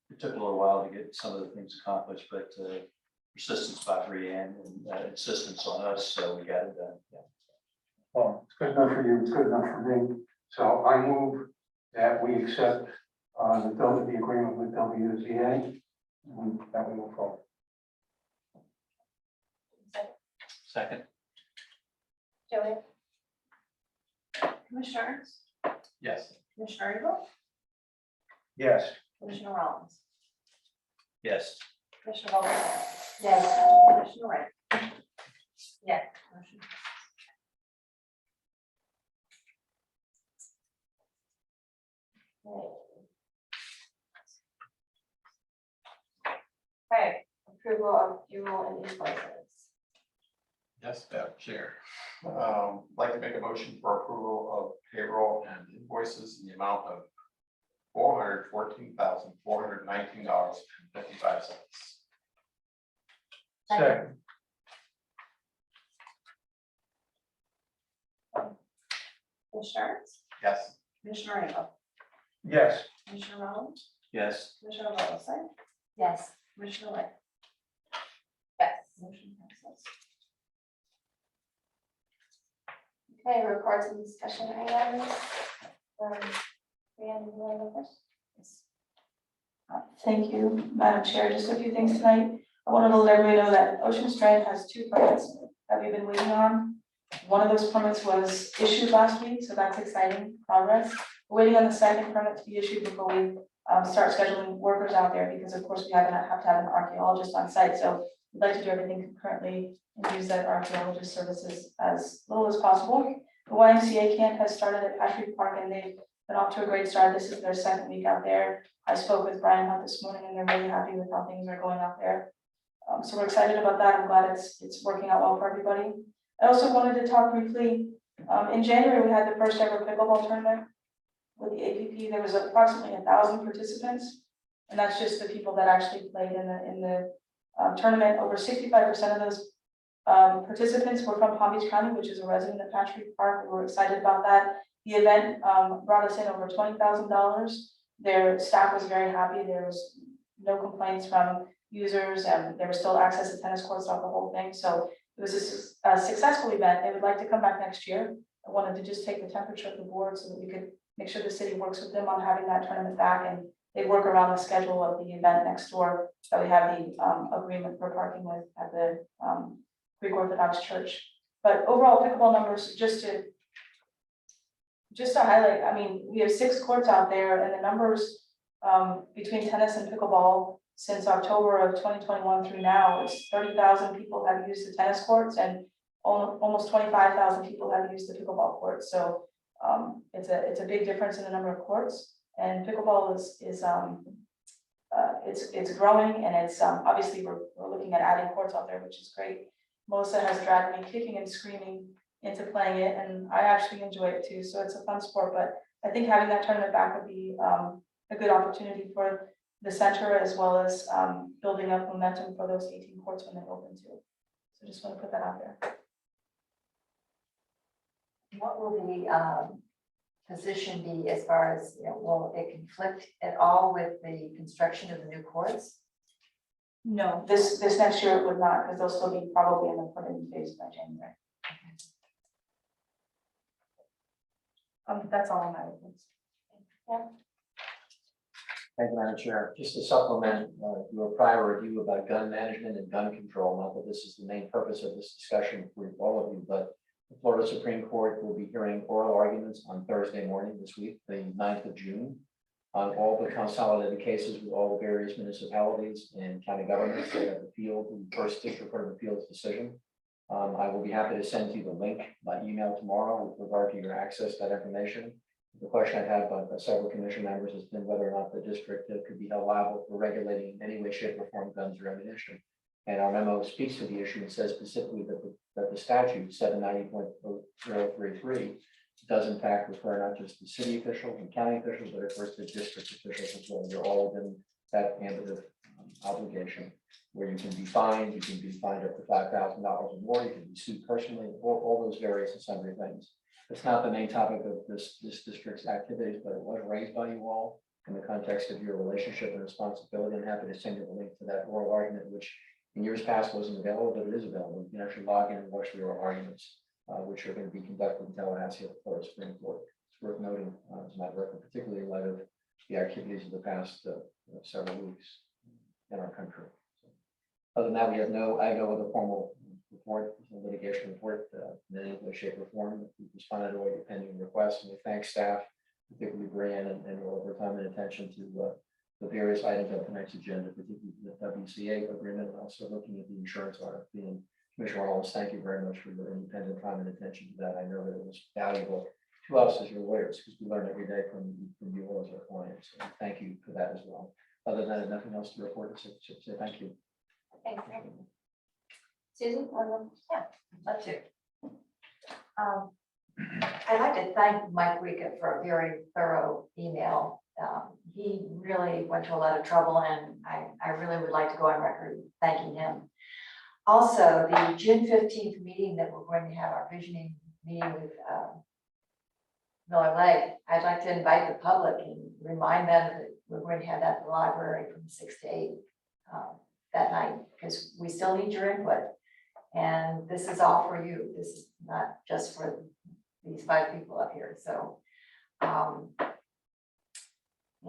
it took a little while to get some of the things accomplished, but persistence by Brianne and insistence on us, so we got it done. Yeah. Well, it's good enough for you, it's good enough for me. So I move that we accept the agreement with WZA and that we move forward. Second. Joey? Commissioner Ernst, Yes. Commissioner Evil, Yes. Commissioner Rollins, Yes. Commissioner Vogelsang, Yes. Commissioner Wright. Yes. Motion passes. approval of fuel and invoices. Yes, Madam Chair. Like to make a motion for approval of payroll and invoices in the amount of $414,419.55. Second. Commissioner Ernst, Yes. Commissioner Rainbow, Yes. Commissioner Rollins, Yes. Commissioner Wilson, Yes. Commissioner White. Yes. Motion passes. Okay, reports and discussion items. Brianna, you want to go first? Thank you, Madam Chair. Just a few things tonight. I wanted to let everybody know that Ocean Strand has 2 permits that we've been waiting on. One of those permits was issued last week, so that's exciting progress. We're waiting on the second permit to be issued before we start scheduling workers out there, because of course we have to have an archaeologist on site. So we'd like to do everything concurrently and use that archaeologist services as little as possible. The YMCA camp has started at Patrick Park and they've been off to a great start. This is their second week out there. I spoke with Brian Hunt this morning and they're really happy with how things are going out there. So we're excited about that. I'm glad it's working out well for everybody. I also wanted to talk briefly, in January, we had the first ever pickleball tournament with the APP. There was approximately 1,000 participants. And that's just the people that actually played in the tournament. Over 65% of those participants were from Palm Beach County, which is a resident of Patrick Park. We were excited about that. The event brought us in over $20,000. Their staff was very happy. There was no complaints from users and there was still access to tennis courts throughout the whole thing. So it was a successful event. They would like to come back next year. I wanted to just take the temperature of the board so that we could make sure the city works with them on having that tournament back, and they work around the schedule of the event next door that we have the agreement for parking with at the Greek Orthodox Church. But overall pickleball numbers, just to highlight, I mean, we have 6 courts out there, and the numbers between tennis and pickleball since October of 2021 through now is 30,000 people have used the tennis courts and almost 25,000 people have used the pickleball courts. So it's a big difference in the number of courts, and pickleball is it's growing, and it's obviously we're looking at adding courts out there, which is great. Melissa has dragged me kicking and screaming into playing it, and I actually enjoy it too. So it's a fun sport, but I think having that tournament back would be a good opportunity for the center, as well as building up momentum for those 18 courts when they open too. So just want to put that out there. What will the position be as far as, will it conflict at all with the construction of the new courts? No, this next year it would not, because they'll still be probably in the permitting phase by January. That's all on my reports. Thank you, Madam Chair. Just to supplement your prior review about gun management and gun control, not that this is the main purpose of this discussion for all of you, but the Florida Supreme Court will be hearing oral arguments on Thursday morning this week, the 9th of June, on all the consolidated cases with all the various municipalities and county governments that have appealed the First District Court of Appeals decision. I will be happy to send you the link by email tomorrow with regard to your access to that information. The question I've had by several commission members has been whether or not the district could be held liable for regulating in any way, shape, or form guns or ammunition. And our memo speaks to the issue and says specifically that the statute 790.033 does in fact refer not just to city officials and county officials, but of course to district officials as well. You're all within that ambit of obligation, where you can be fined up to $5,000 or more, you can be sued personally, all those various and sundry things. It's not the main topic of this district's activities, but it was raised by you all in the context of your relationship and responsibility. I'm happy to send you the link to that oral argument, which in years past wasn't available, but it is available. You can actually log in and watch the oral arguments, which are going to be conducted in Tallahassee at the Florida Supreme Court. It's worth noting, as a matter of record, particularly in light of the activities of the past several weeks in our country. So, other than that, I have no other formal report, no litigation report in any way, shape, or form. We've responded to all your pending requests, and we thank staff, particularly Brianne and all of her time and attention to the various items on tonight's agenda, particularly the WCA agreement, and also looking at the insurance RFP. And Commissioner Wallace, thank you very much for your independent time and attention to that. I know that it was valuable to us as your lawyers, because we learn every day from you all as our clients. So thank you for that as well. Other than that, nothing else to report, so thank you. Thanks. Susan, yeah. Love to. I'd like to thank Mike Wickett for a very thorough email. He really went to a lot of trouble, and I really would like to go on record thanking him. Also, the June 15th meeting that we're going to have, our visioning meeting with Miller Lake, I'd like to invite the public and remind them that we're going to have that at the library from 6 to 8 that night, because we still need your input. And this is all for you. This is not just for these 5 people up here. So,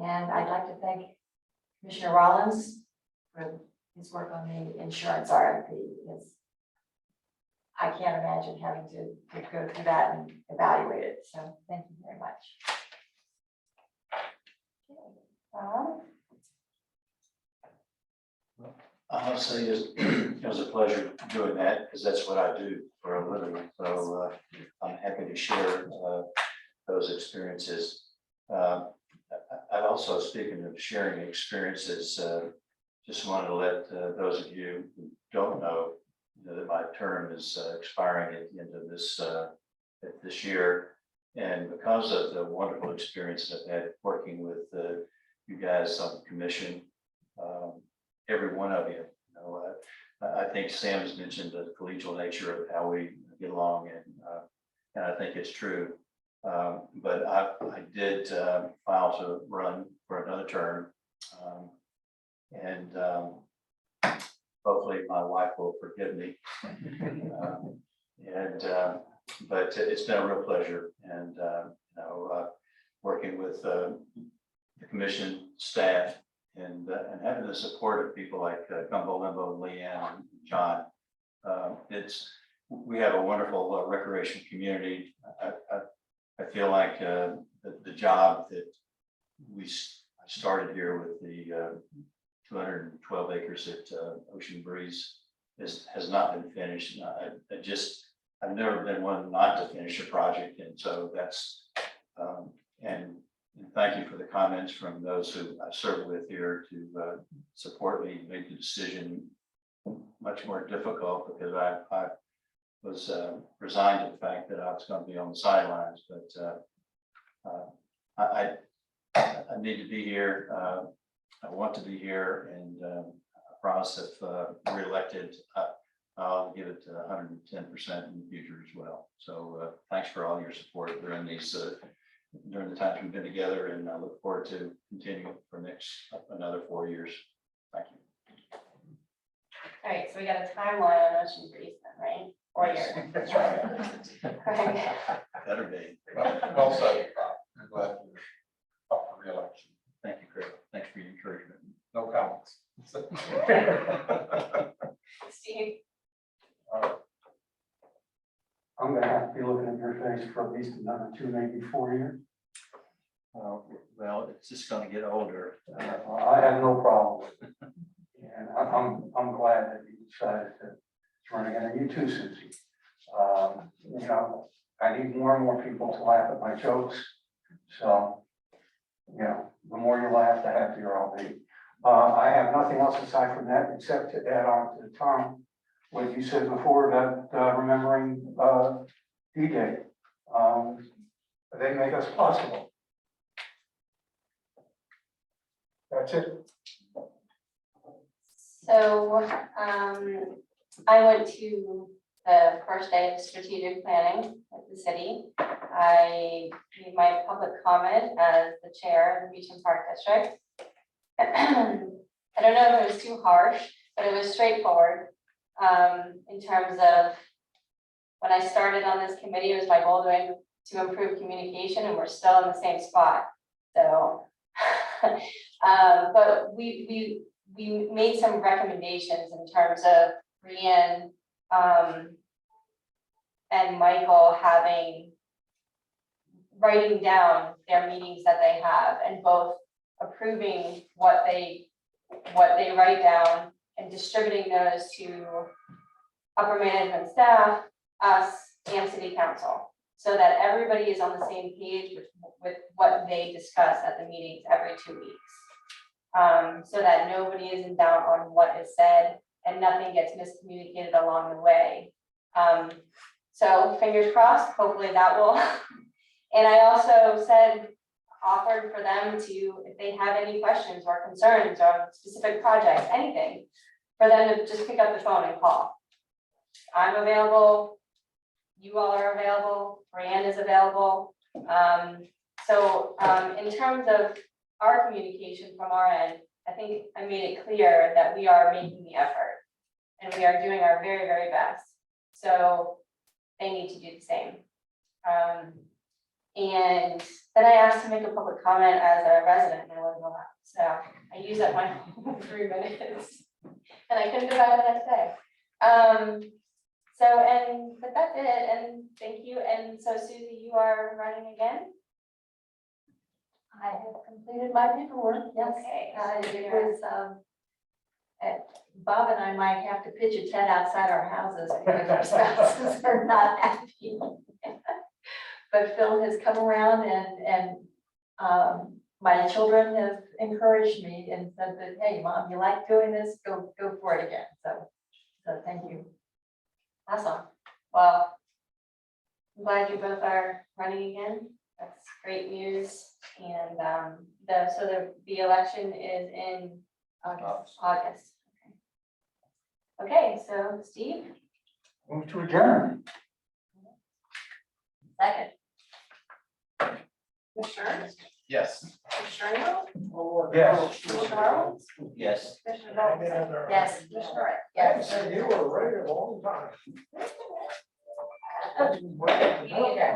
and I'd like to thank Commissioner Rollins for his work on the insurance RFP. Because I can't imagine having to go through that and evaluate it. So thank you very much. I'll say it was a pleasure doing that, because that's what I do for a living. So I'm happy to share those experiences. I'd also, speaking of sharing experiences, just wanted to let those of you who don't know, that my term is expiring at the end of this year. And because of the wonderful experience I've had working with you guys on the commission, every one of you, I think Sam has mentioned the collegial nature of how we get along, and I think it's true. But I did file to run for another term, and hopefully my wife will forgive me. But it's been a real pleasure, and working with the commission staff and having the support of people like Gumbo Limbo, Leanne, and John. We have a wonderful recreation community. I feel like the job that I started here with the 212 acres at Ocean Breeze has not been finished. I've never been one not to finish a project, and so that's and thank you for the comments from those who I served with here to support me, make the decision much more difficult, because I was resigned to the fact that I was going to be on the sidelines, but I need to be here. I want to be here, and I promise if reelected, I'll give it 110% in the future as well. So thanks for all your support during the times we've been together, and I look forward to continuing for another 4 years. Thank you. All right, so we got a timeline on Ocean Breeze then, right? 4 years. That's right. Right. Better be. Well said. I'm glad you're up for reelection. Thank you, Craig. Thanks for your encouragement. No comments. Steve, I'm gonna have to be looking at your face for at least another 2, maybe 4 years. Well, it's just going to get older. I have no problem with it. And I'm glad that you decided to run again, and you too, Susie. I need more and more people to laugh at my jokes. So, the more you laugh, the happier I'll be. I have nothing else aside from that, except to add on to Tom, what you said before about remembering D-Day. They make us possible. That's it. so I went to the first day of strategic planning at the city. I gave my public comment as the chair of the Beecham Park District. I don't know if it was too harsh, but it was straightforward in terms of when I started on this committee, it was my goal to improve communication, and we're still in the same spot. So, but we made some recommendations in terms of Brian and Michael writing down their meetings that they have, and both approving what they write down and distributing those to upper management staff, us, and city council, so that everybody is on the same page with what they discuss at the meetings every 2 weeks. So that nobody is in doubt on what is said, and nothing gets miscommunicated along the way. So fingers crossed, hopefully that will. And I also offered for them to, if they have any questions or concerns on specific projects, anything, for them to just pick up the phone and call. I'm available, you all are available, Brianne is available. In terms of our communication from our end, I think I made it clear that we are making the effort and we are doing our very, very best. So they need to do the same. And then I asked to make a public comment as a resident and I wasn't allowed. So I used up my 3 minutes and I couldn't go back the next day. But that's it, and thank you. And so Susie, you are running again? I have completed my paperwork, yes. Okay. It was, Bob and I might have to pitch a tent outside our houses because our spouses are not happy. But Phil has come around and my children have encouraged me and said that, hey, Mom, you like doing this, go for it again. So thank you. Awesome. Well, I'm glad you both are running again. That's great news. And the election is in August. Okay, so Steve, Move to adjourn. second. Commissioner Ernst, Yes. Commissioner Arnold, Yes. Commissioner Arnold, Yes. Commissioner Vogelsong, Yes. Commissioner Wright. Yes, you were ready a long time. Okay.